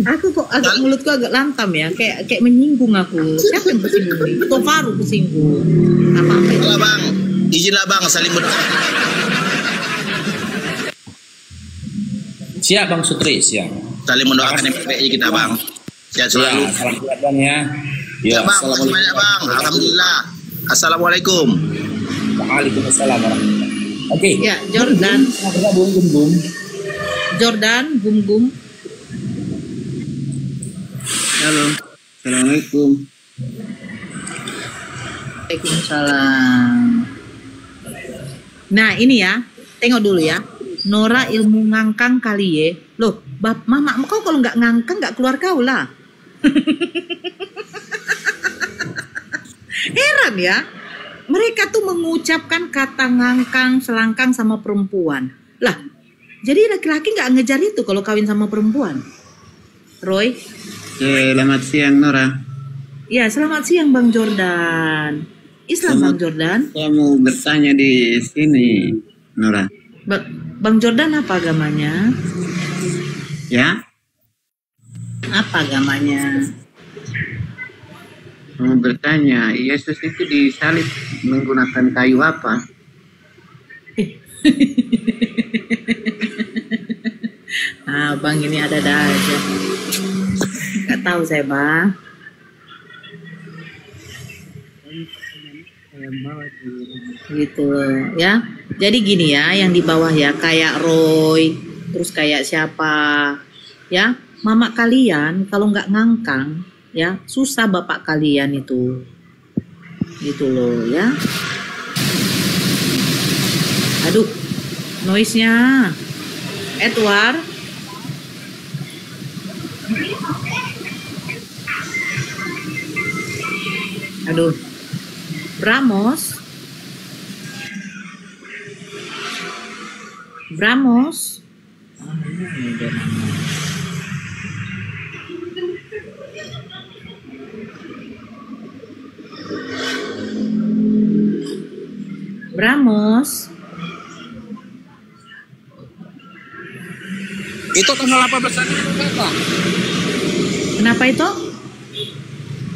Aku kok agak mulutku agak lantam ya, kayak menyinggung aku. Siapa yang tersinggung nih? Atau Faru tersinggung? Apa itu? Izinlah bang, izinlah bang saling berdoa. Siap Bang Sutri, siap. Saling mendoakan yang terbaik kita bang. Sehat selalu. Ya, salam sehat Bang ya. Ya bang, terima banyak bang. Alhamdulillah. Assalamualaikum. Waalaikumsalam warahmatullahi. Oke. Ya, Jordan. Bergabung Gum. Jordan, Gum. Halo, assalamualaikum. Waalaikumsalam. Nah ini ya, tengok dulu ya. Nora ilmu ngangkang kali ya. Loh, mama kau kalau nggak ngangkang nggak keluar kau lah. Heran ya. Mereka tuh mengucapkan kata ngangkang, selangkang sama perempuan. Lah, jadi laki-laki nggak ngejar itu kalau kawin sama perempuan. Roy? Selamat siang Nora. Ya, selamat siang Bang Jordan. Islam Bang Jordan. Saya mau bertanya di sini Nora. Bang Jordan apa agamanya? Ya, Apa agamanya? mau bertanya, Yesus itu disalib menggunakan kayu apa? Bang ini ada aja. Gak tahu saya Bang. Gitu ya. Jadi gini ya, yang di bawah ya kayak Roy, terus kayak siapa ya? mama kalian kalau nggak ngangkang ya susah bapak kalian itu, gitu loh ya. Aduh, noise-nya, Edward. Aduh, Bramos. Bramos. Itu tanggal 18 hari ke Jakarta. Kenapa itu?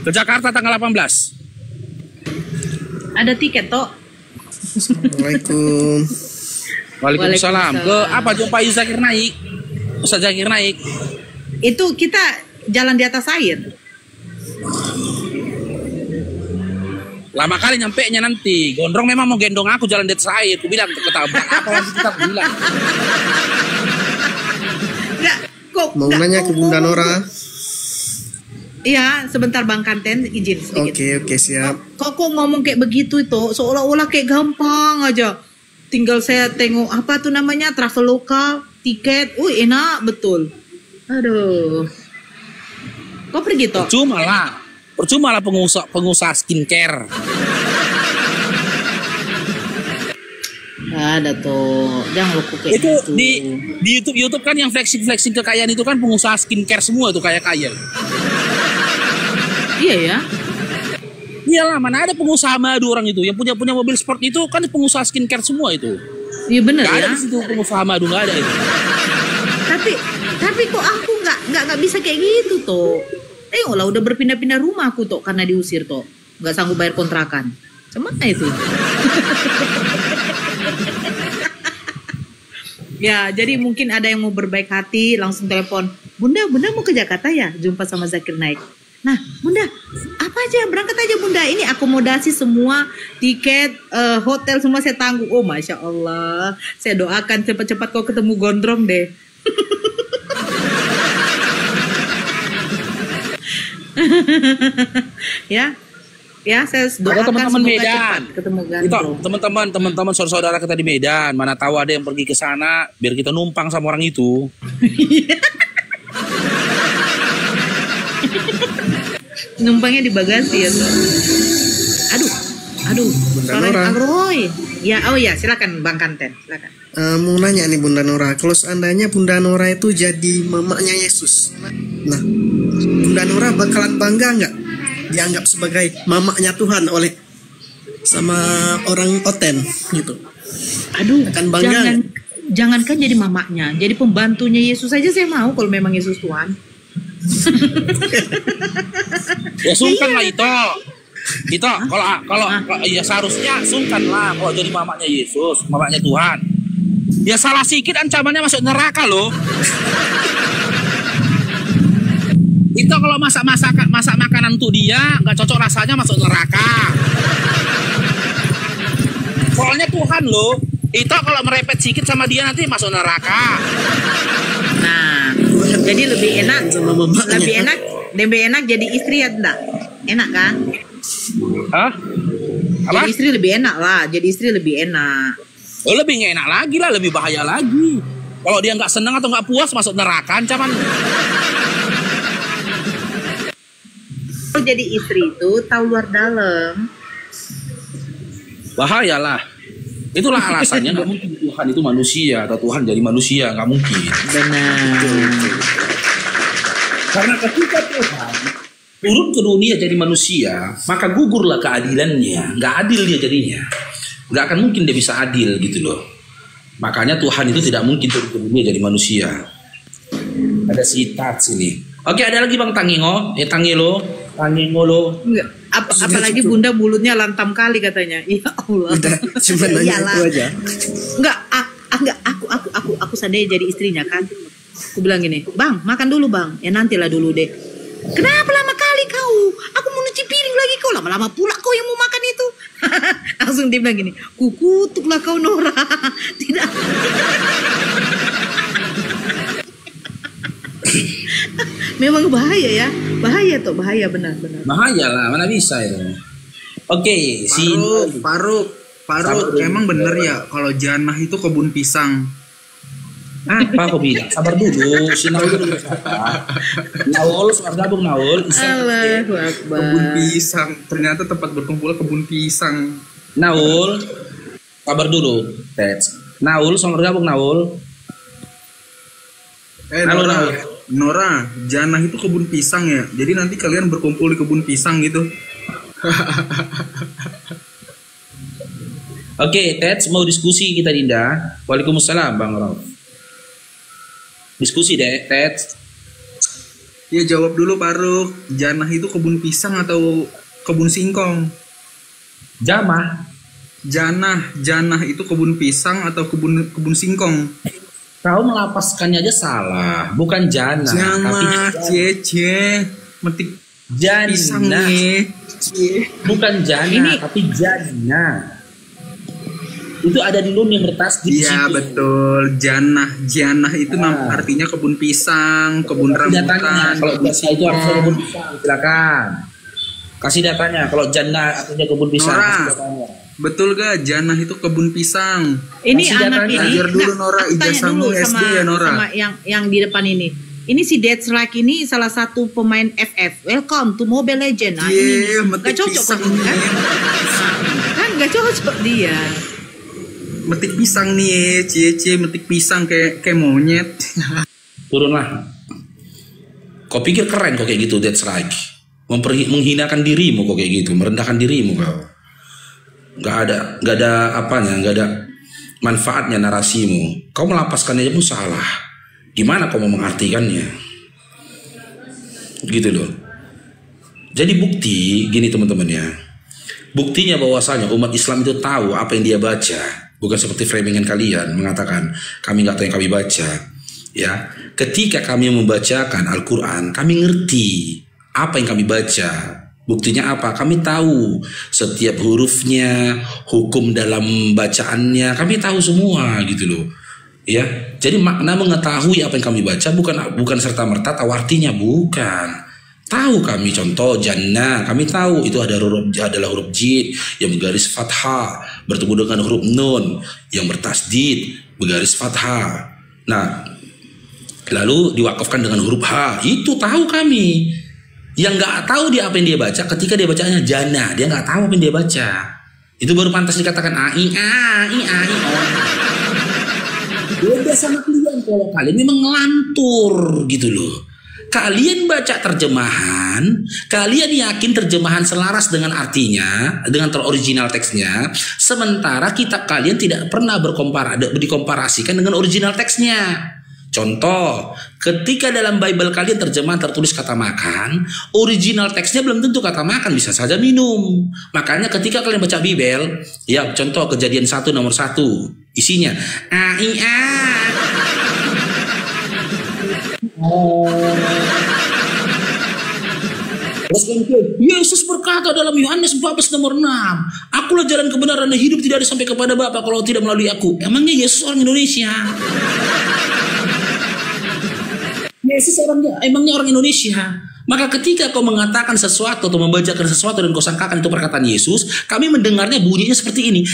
Ke Jakarta tanggal 18. Ada tiket toh? Assalamualaikum. Waalaikumsalam. Ke apa jumpa Zakir Naik? Ustaz Zakir Naik. Itu kita jalan di atas air. Lama kali nyampe nya nanti. Gondrong memang mau gendong aku jalan di atas air. Aku bilang ketabrak apa lagi kita bilang. Enggak, kok Mau enggak, nanya ke Bunda Nora. Iya, sebentar Bang Kanten izin sedikit. Oke, siap. Kok ngomong kayak begitu itu seolah-olah kayak gampang aja. Tinggal saya tengok apa tuh namanya Traveloka, tiket, enak betul. Aduh. Kok pergi toh? Percuma lah pengusaha skincare. Ada tuh, jangan lupa kayak Itu gitu. di YouTube kan yang flexing kekayaan itu kan pengusaha skincare semua tuh kaya. Iya ya. Iyalah, mana ada pengusaha madu orang itu yang punya mobil sport itu kan pengusaha skincare semua itu. Iya benar Gak ya. ada di situ pengusaha madu, nggak ada itu. Tapi kok aku nggak bisa kayak gitu toh. Lah udah berpindah-pindah rumah aku toh karena diusir toh. Nggak sanggup bayar kontrakan. Cemana itu? Ya, jadi mungkin ada yang mau berbaik hati langsung telepon. Bunda mau ke Jakarta ya? Jumpa sama Zakir Naik. Nah, Bunda, apa aja? Berangkat aja Bunda. Ini akomodasi semua, tiket, hotel semua saya tanggung. Oh, Masya Allah. Saya doakan cepat-cepat kau ketemu gondrong deh. Ya, saya doakan teman-teman semoga Medan. cepat ketemu Itu gondrong. teman-teman saudara kita di Medan, mana tahu ada yang pergi ke sana biar kita numpang sama orang itu. Numpangnya di bagasi ya tuh. Aduh, Bunda suara Nora. Agroy. Ya, silakan Bang Kanten, silakan. Mau nanya nih Bunda Nora, kalau seandainya Bunda Nora itu jadi mamanya Yesus, nah Bunda Nora bakalan bangga nggak dianggap sebagai mamanya Tuhan oleh sama orang Oten gitu? Aduh, Akan bangga jangankan jadi mamanya, jadi pembantunya Yesus saja saya mau kalau memang Yesus Tuhan. Ya sungkan lah itu. Kalau ya seharusnya sungkan lah kalau jadi mamanya Yesus, mamanya Tuhan. Ya salah sedikit ancamannya masuk neraka loh. Itu kalau masak makanan untuk dia nggak cocok rasanya masuk neraka. Soalnya Tuhan loh. Itu kalau merepet sedikit sama dia nanti masuk neraka. Nah, jadi lebih enak jadi istri ya enggak? Enak kan? Hah? Apa? Jadi istri lebih enak lah, jadi istri lebih enak. Oh, lebih nggak enak lagi lah, lebih bahaya lagi. Kalau dia nggak senang atau nggak puas masuk neraka ancaman. Kalau jadi istri itu tahu luar dalam. Bahaya lah. Itulah alasannya nggak mungkin Tuhan itu manusia atau Tuhan jadi manusia, nggak mungkin. Benar. Karena ketika Tuhan turun ke dunia jadi manusia, maka gugurlah keadilannya. Nggak adil dia jadinya. Nggak akan mungkin dia bisa adil gitu loh. Makanya Tuhan itu tidak mungkin turun ke dunia jadi manusia. Ada sitat sini. Oke, ada lagi Bang Tangino. Tangilo lo. Enggak. Apalagi Bunda mulutnya lantam kali katanya. Ya Allah. Udah, cuma nanya itu aja. Enggak, aku sadar jadi istrinya kan. Aku bilang gini, Bang, makan dulu Bang. Ya nantilah dulu deh. Kenapa lama kali kau? Aku mau nyuci piring lagi kau. Lama-lama pula kau yang mau makan itu. Langsung dia bilang gini, kukutuklah kau Nora. Tidak. Memang bahaya ya. Bahaya tuh, bahaya benar-benar. Bahaya lah, mana bisa ya. Oke, Faruk, emang bener ya kalau Janah itu kebun pisang? Apa kau bilang? Sabar dulu, si Naul dulu. Naul, sabar gabung Naul. Allahu Akbar. Kebun pisang, ternyata tempat berkumpul kebun pisang. Naul, sabar dulu. Naul, sabar gabung Naul. Halo, Naul. Nora, Janah itu kebun pisang ya. Jadi nanti kalian berkumpul di kebun pisang gitu. Oke, Ted, mau diskusi kita Dinda. Waalaikumsalam Bang Rauf. Diskusi deh, Ted. Ya jawab dulu Faruk. Janah itu kebun pisang atau kebun singkong? Janah itu kebun pisang atau kebun singkong? Kau melapaskannya aja salah, bukan Janah. Janah, Cece, metik pisang nih. Bukan Janah, tapi Janah. Itu ada di Nun yang bertasdid. Iya betul, Janah itu artinya kebun pisang, kebun rambutan. Kalau biasa itu artinya kebun pisang, silakan. Kasih datanya. Kalau Janah artinya kebun pisang. Nora, betul gak Janah itu kebun pisang? Ini kasih anak datanya. ini. Ajar dulu Nora, ijazahmu SD ya Nora. Sama yang di depan ini. Ini si Dead Strike ini salah satu pemain FF. Welcome to Mobile Legends. Nah, ini gak cocok kan? Kan gak cocok dia. Metik pisang nih, Cie metik pisang kayak monyet. Turunlah. Kau pikir keren kok kayak gitu Dead Strike? Menghinakan dirimu kok kayak gitu, merendahkan dirimu kau. Gak ada apanya, gak ada manfaatnya narasimu. Kau melapaskannya aja pun salah. Gimana kau mau mengartikannya? Gitu loh. Jadi bukti gini teman-teman ya. Buktinya bahwasanya umat Islam itu tahu apa yang dia baca. Bukan seperti framingan kalian mengatakan kami nggak tahu yang kami baca. Ya, ketika kami membacakan Al-Quran, kami ngerti apa yang kami baca. Buktinya apa? Kami tahu setiap hurufnya, hukum dalam bacaannya, kami tahu semua gitu loh. Ya, jadi makna mengetahui apa yang kami baca bukan serta merta tahu artinya, bukan. Tahu kami contoh Jannah, kami tahu itu adalah huruf jid yang bergaris fathah bertemu dengan huruf nun yang bertasdid bergaris fathah. Nah, lalu diwakafkan dengan huruf ha. Itu tahu kami. Yang nggak tahu dia apa yang dia baca ketika dia bacanya Jannah, dia nggak tahu apa yang dia baca. Itu baru pantas dikatakan ai. Beda sama kalian kalau kalian memang ngelantur gitu loh. Kalian baca terjemahan, kalian yakin terjemahan selaras dengan artinya, dengan original teksnya, sementara kitab kalian tidak pernah dikomparasikan dengan original teksnya. Contoh, ketika dalam Bible kalian terjemahan tertulis kata makan, original teksnya belum tentu kata makan, bisa saja minum. Makanya ketika kalian baca Bible, ya contoh Kejadian 1 nomor 1, isinya Terus Yesus berkata dalam Yohanes 14 nomor 6, akulah jalan kebenaran dan hidup, tidak ada sampai kepada Bapa kalau tidak melalui aku. Emangnya Yesus orang Indonesia? Yesus emangnya orang Indonesia? Maka ketika kau mengatakan sesuatu atau membacakan sesuatu dan kau sangkakan itu perkataan Yesus, kami mendengarnya bunyinya seperti ini.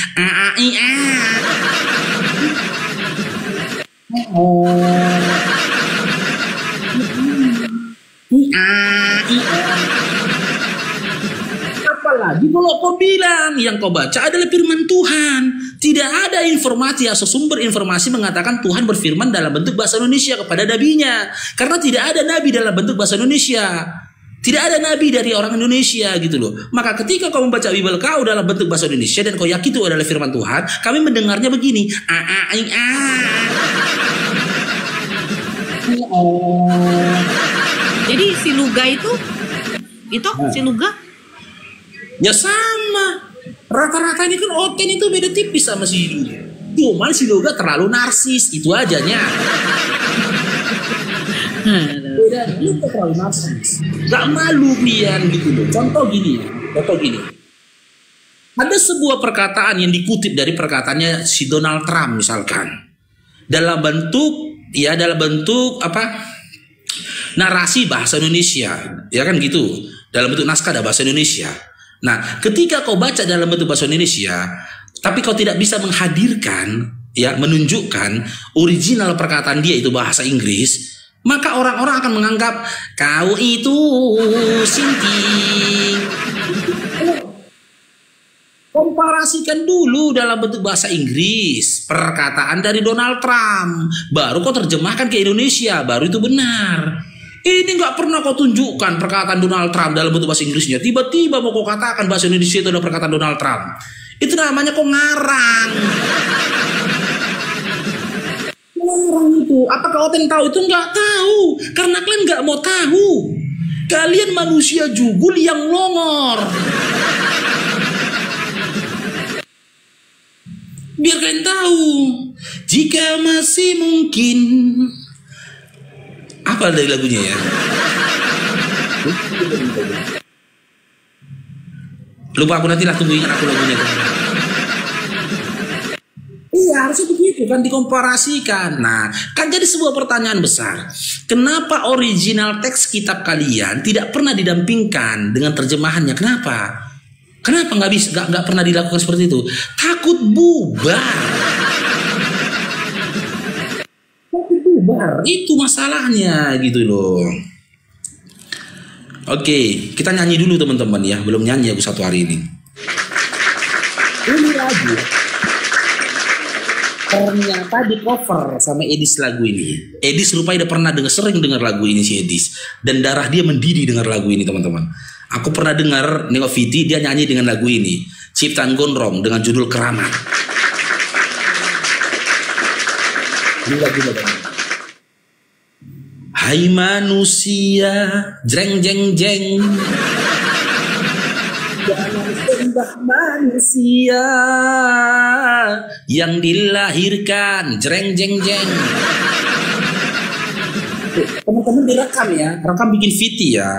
Apalagi kalau kau bilang yang kau baca adalah firman Tuhan, tidak ada informasi atau sumber informasi mengatakan Tuhan berfirman dalam bentuk bahasa Indonesia kepada nabinya, karena tidak ada nabi dalam bentuk bahasa Indonesia, tidak ada nabi dari orang Indonesia gitu loh. Maka ketika kau membaca Bible kau dalam bentuk bahasa Indonesia dan kau yakin itu adalah firman Tuhan, kami mendengarnya begini. Jadi si Luga itu si Luga? Ya sama. Rata-rata ini kan Oten itu beda tipis sama si Luga. Cuman si Luga terlalu narsis, itu ajanya. Beda, Luga terlalu narsis. Gak malu pian gitu loh. Contoh gini. Ada sebuah perkataan yang dikutip dari perkataannya si Donald Trump misalkan. Dalam bentuk apa? narasi bahasa Indonesia, ya kan gitu. Dalam bentuk naskah ada bahasa Indonesia. Nah, ketika kau baca dalam bentuk bahasa Indonesia, tapi kau tidak bisa menghadirkan, ya, menunjukkan original perkataan dia itu bahasa Inggris, maka orang-orang akan menganggap kau itu sinting. Komparasikan dulu dalam bentuk bahasa Inggris perkataan dari Donald Trump, baru kau terjemahkan ke Indonesia, baru itu benar. Ini nggak pernah kau tunjukkan perkataan Donald Trump dalam bentuk bahasa Inggrisnya, tiba-tiba mau kau katakan bahasa Indonesia itu adalah perkataan Donald Trump. Itu namanya kau ngarang. Ngarang itu, apakah Oten tahu? Itu nggak tahu, karena kalian nggak mau tahu. Kalian manusia jugul yang longor. Biar kalian tahu, jika masih mungkin. Apa dari lagunya ya? Lupa aku, nanti lah, tunggu ingat aku lagunya. Iya, harusnya begitu kan, dikomparasikan. Nah, kan jadi sebuah pertanyaan besar. Kenapa original teks kitab kalian tidak pernah didampingkan dengan terjemahannya? Kenapa? Kenapa nggak bisa, nggak pernah dilakukan seperti itu? Takut bubar. Takut bubar, itu masalahnya gitu loh. Oke, kita nyanyi dulu teman-teman ya. Belum nyanyi aku satu hari ini. Ini lagu ternyata di cover sama Edis lagu ini. Edis rupanya udah pernah sering dengar lagu ini si Edis, dan darah dia mendidih dengar lagu ini teman-teman. Aku pernah dengar Niko Viti, dia nyanyi dengan lagu ini, ciptaan Gondrong dengan judul Keramat. Hai manusia, jeng jeng jeng, jangan sembah manusia yang dilahirkan, jeng jeng jeng. Teman-teman direkam ya, rekam bikin Viti ya.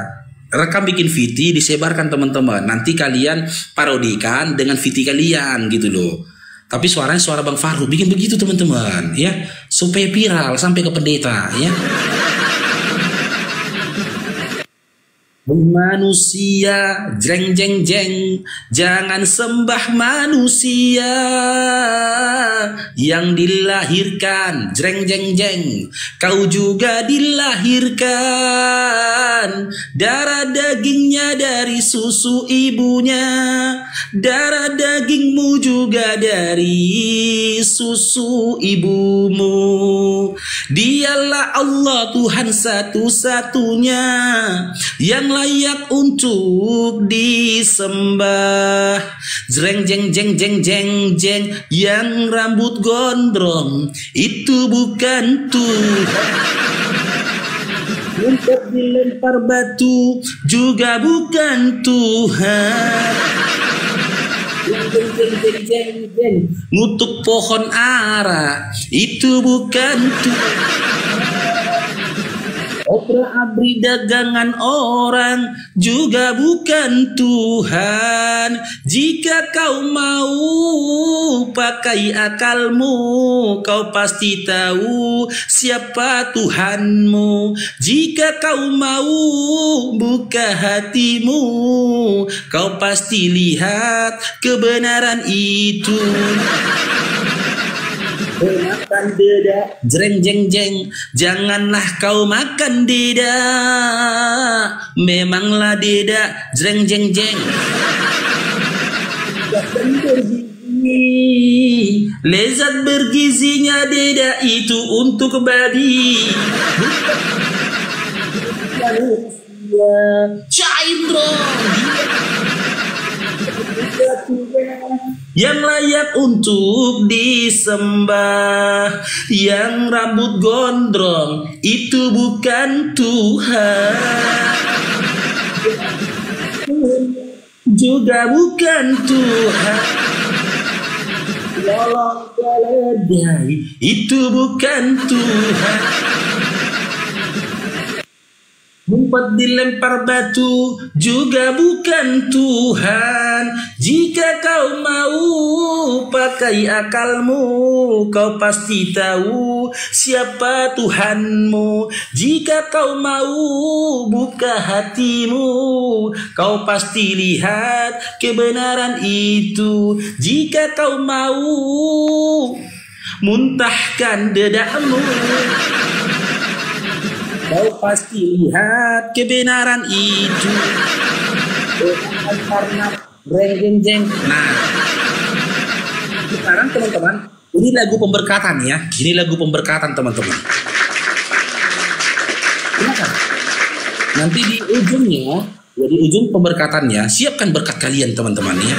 Rekam bikin Viti, disebarkan teman-teman. Nanti kalian parodikan dengan Viti kalian gitu loh. Tapi suaranya suara Bang Faru, bikin begitu teman-teman ya, supaya viral sampai ke pendeta ya. Manusia, jeng jeng jeng, jangan sembah manusia yang dilahirkan, jeng jeng jeng. Kau juga dilahirkan, darah dagingnya dari susu ibunya, darah dagingmu juga dari susu ibumu. Dialah Allah Tuhan satu-satunya yang layak untuk disembah. Jreng jeng jeng jeng jeng jeng, yang rambut gondrong itu bukan Tuhan. Untuk dilempar batu juga bukan Tuhan. Jeng jeng jeng jeng jeng, ngutuk pohon ara itu bukan Tuhan. Obra abri dagangan orang juga bukan Tuhan. Jika kau mau pakai akalmu, kau pasti tahu siapa Tuhanmu. Jika kau mau buka hatimu, kau pasti lihat kebenaran itu. Makan deda, jreng jeng jeng, janganlah kau makan deda. Memanglah deda, jreng jeng jeng. Lezat bergizinya deda itu untuk babi. Caindro yang layak untuk disembah, yang rambut gondrong itu bukan Tuhan, juga bukan Tuhan. Tolong keledai itu bukan Tuhan. Ngumpet dilempar batu juga bukan Tuhan. Jika kau mau pakai akalmu, kau pasti tahu siapa Tuhanmu. Jika kau mau buka hatimu, kau pasti lihat kebenaran itu. Jika kau mau muntahkan dedahmu, kau pasti lihat kebenaran itu. Karena jeng. Nah, sekarang teman-teman, ini lagu pemberkatan ya. Ini lagu pemberkatan teman-teman. Silakan. Nanti di ujungnya, ya di ujung pemberkatannya, siapkan berkat kalian teman-teman ya.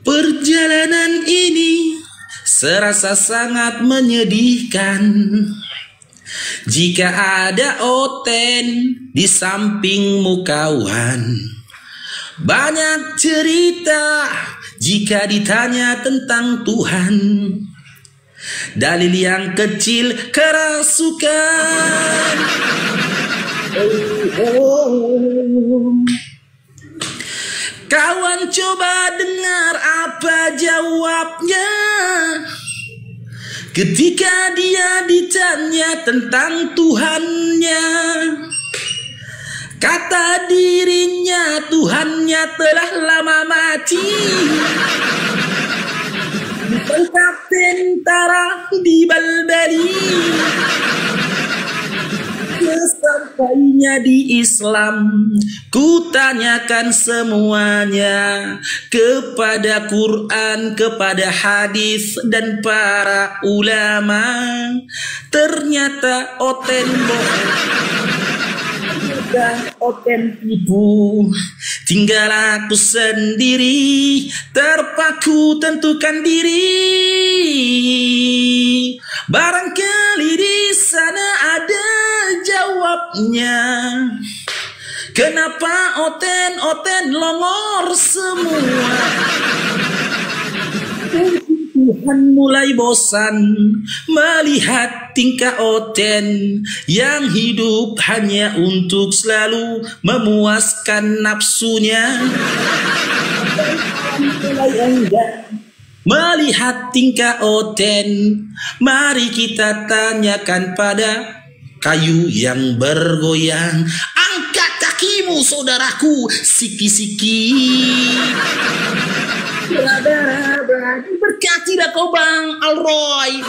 Perjalanan ini serasa sangat menyedihkan. Jika ada Oten di sampingmu kawan, banyak cerita jika ditanya tentang Tuhan. Dalil yang kecil kerasukan. Kawan coba dengar apa jawabnya ketika dia ditanya tentang Tuhannya. Kata dirinya Tuhannya telah lama mati, ditangkap tentara di Balbali. Sesampainya di Islam, ku tanyakan semuanya kepada Quran, kepada hadis dan para ulama. Ternyata Oten bohong, Oten tipu. Tinggal aku sendiri, terpaku tentukan diri. Barangkali di sana ada jawabnya. Kenapa Oten longor semua? Tuhan mulai bosan melihat tingkah Oten yang hidup hanya untuk selalu memuaskan nafsunya. Mulai enggak melihat tingkah Oten, mari kita tanyakan pada kayu yang bergoyang. Angkat kakimu saudaraku, siki-siki. Raba-raba, diberkatilah kau Bang Alroy.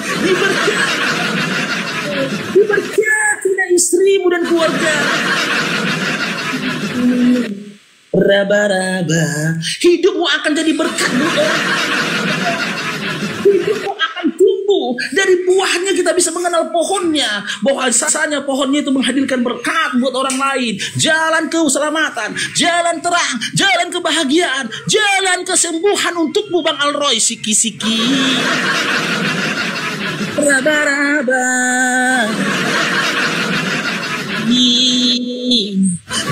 Diberkatilah istrimu dan keluarga. Raba-raba, hidupmu akan jadi berkat. Hidupmu akan tumbuh. Dari buahnya kita bisa mengenal pohonnya, bahwa sasanya pohonnya itu menghadirkan berkat buat orang lain. Jalan keselamatan, jalan terang, jalan kebahagiaan, jalan kesembuhan untukmu Bang Alroy, siki-siki. Raba-raba,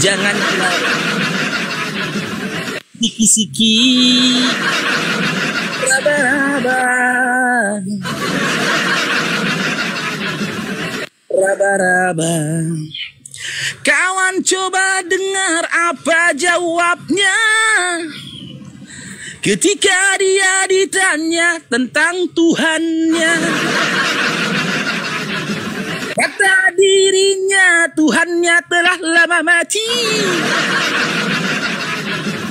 jangan siki-siki. Raba-raba, raba-raba. Kawan coba dengar apa jawabnya ketika dia ditanya tentang Tuhannya. Kata dirinya Tuhannya telah lama mati,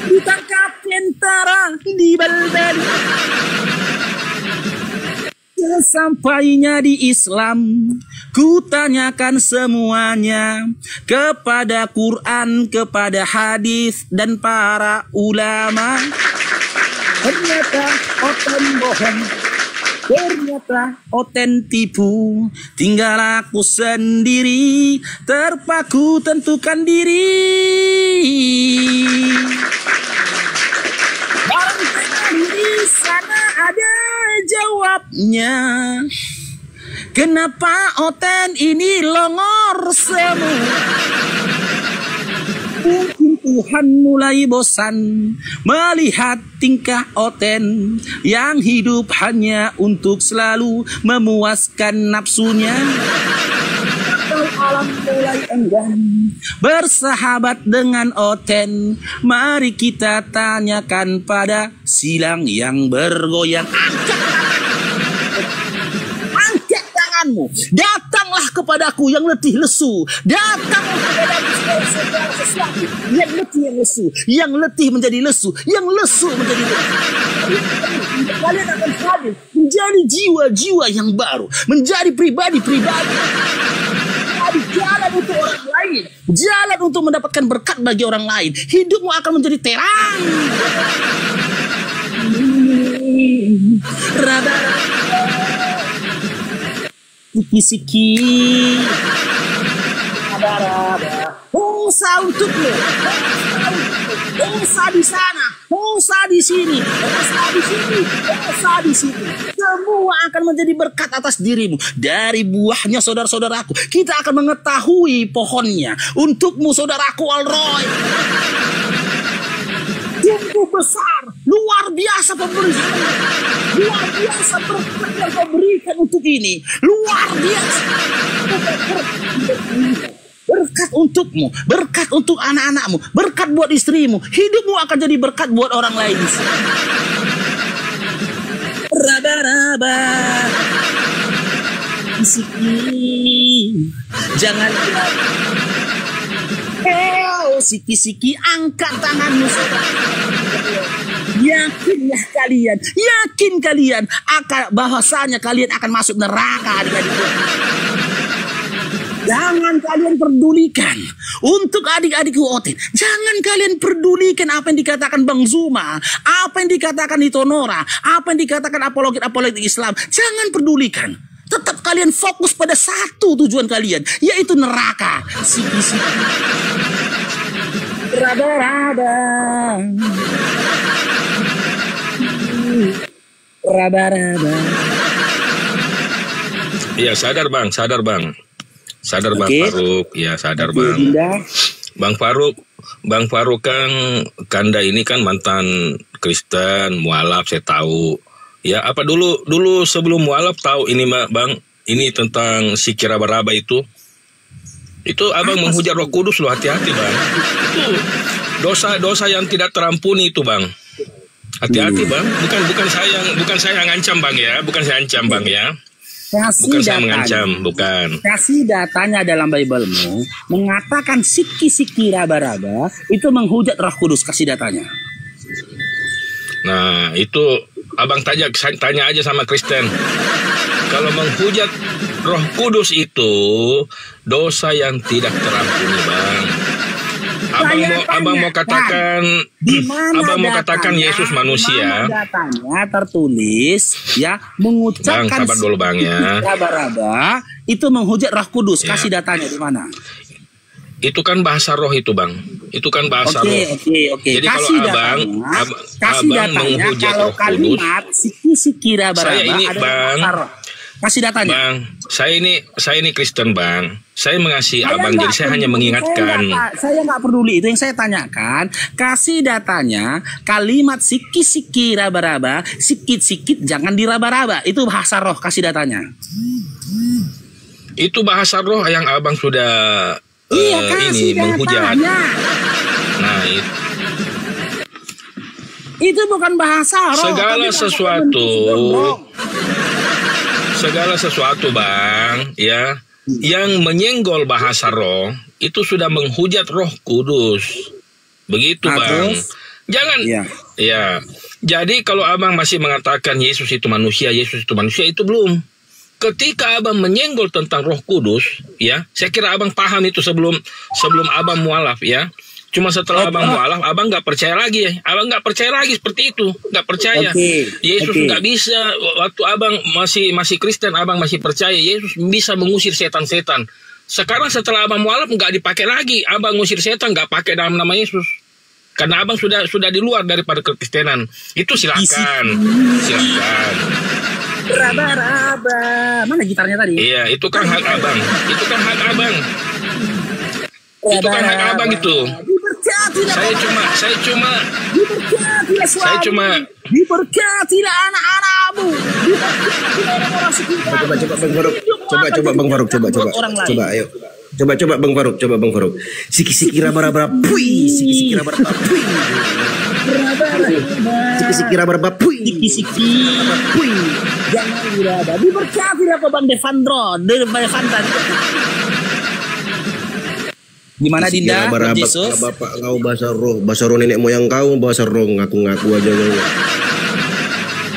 ditangkap tentara di Balbali. Sesampainya di Islam, ku tanyakan semuanya kepada Quran, kepada hadis dan para ulama. Ternyata Oten bohong, ternyata Oten tipu. Tinggal aku sendiri, terpaku tentukan diri. Barangkali di sana ada jawabnya. Kenapa Oten ini longor semua? Mungkin Tuhan mulai bosan melihat tingkah Oten yang hidup hanya untuk selalu memuaskan nafsunya. Alam mulai enggan bersahabat dengan Oten. Mari kita tanyakan pada silang yang bergoyang. Angkat tanganmu, datanglah kepadaku yang letih lesu. Datanglah kepadaku segala sesuatu yang letih yang lesu, yang letih menjadi lesu, yang lesu menjadi letih. Kalian akan hadir menjadi jiwa-jiwa yang baru, menjadi pribadi-pribadi. Jalan untuk orang lain, jalan untuk mendapatkan berkat bagi orang lain. Hidupmu akan menjadi terang. Siki-siki, Hosa untukmu, Hosa di sana, Hosa di sini, Hosa di sini, Hosa di sini. Semua akan menjadi berkat atas dirimu. Dari buahnya saudara-saudaraku, kita akan mengetahui pohonnya. Untukmu saudaraku Alroy, tumbuh besar, luar biasa pemberian, luar biasa berkat yang kau berikan untuk ini, luar biasa. Berkat untukmu, berkat untuk anak-anakmu, berkat buat istrimu. Hidupmu akan jadi berkat buat orang lain. Raba-raba, siki, jangan bilang. Siki-siki, angkat tanganmu saudara. Yakinlah kalian, yakin kalian akan bahwasanya kalian akan masuk neraka adik-adikku. Jangan kalian pedulikan untuk adik-adikku Oten. Jangan kalian pedulikan apa yang dikatakan Bang Zuma, apa yang dikatakan Itonora, apa yang dikatakan apologet Islam. Jangan pedulikan. Tetap kalian fokus pada satu tujuan kalian, yaitu neraka. Siki-siki, raba-raba, raba-raba. Iya, sadar bang. Sadar Bang Faruk, ya sadar Bang. Bang Faruk kan Kanda ini kan mantan Kristen, mualaf saya tahu. Ya apa dulu sebelum mualaf tahu ini Bang, ini tentang Siki raba-raba itu. Itu abang menghujat Roh Kudus loh, hati-hati Bang. Itu dosa yang tidak terampuni itu Bang. Hati-hati Bang. Bukan saya yang ngancam Bang ya, bukan saya ancam Bang ya. Bukan saya mengancam, bukan. Kasih datanya dalam Bible-mu mengatakan Siki raba-raba itu menghujat Roh Kudus, kasih datanya. Nah, itu abang tanya aja sama Kristen. Kalau menghujat Roh Kudus itu dosa yang tidak terampuni, Bang. Abang mau katakan Yesus manusia. Datanya tertulis ya mengucapkan Bang, sabar dulu Bang ya. Raba-raba itu menghujat Roh Kudus. Ya. Kasih datanya di mana? Itu kan bahasa roh itu Bang. Itu kan bahasa roh. Oke. Jadi kasih kalau abang menghujat kalau Roh Kudus. Kalimat Siki raba-raba saya ini Bang. Kasih datanya. Bang, saya ini Kristen Bang. Saya mengasihi abang, jadi saya hanya mengingatkan. Saya nggak peduli itu yang saya tanyakan. Kasih datanya kalimat Siki raba-raba, sikit-sikit jangan diraba-raba. Itu bahasa roh, kasih datanya. Itu bahasa roh yang abang sudah ini menghujat. Nah, itu bukan bahasa roh. Segala sesuatu Bang ya yang menyenggol bahasa roh itu sudah menghujat Roh Kudus. Begitu Bang. Jangan ya. Jadi kalau abang masih mengatakan Yesus itu manusia itu belum. Ketika abang menyenggol tentang Roh Kudus ya, saya kira abang paham itu sebelum abang mualaf ya. Cuma setelah abang mualaf, abang nggak percaya lagi ya. Abang nggak percaya lagi seperti itu, nggak percaya. Yesus nggak bisa. Waktu abang masih Kristen, abang masih percaya Yesus bisa mengusir setan-setan. Sekarang setelah abang mualaf nggak dipakai lagi. Abang ngusir setan nggak pakai dalam nama Yesus. Karena abang sudah di luar daripada kekristenan. Itu silakan. Raba-raba. Mana gitarnya tadi? Iya, itu kan hak abang. Itu kan hak abang itu. Diberkatilah Saya cuma diberkatilah anak-anakmu. Diberkatilah orang-orang sekitar. Coba Bang Faruk, coba ayo. Coba Bang Faruk. Siki-siki raba-raba pui, siki-siki raba-raba pui. Siki-siki raba-raba pui. Siki-siki pui. Jangan irada. Diberkatilah kau Bang Devandron. Gimana Dinda? Bapak kau bahasa roh nenek moyang kau bahasa roh ngaku-ngaku aja.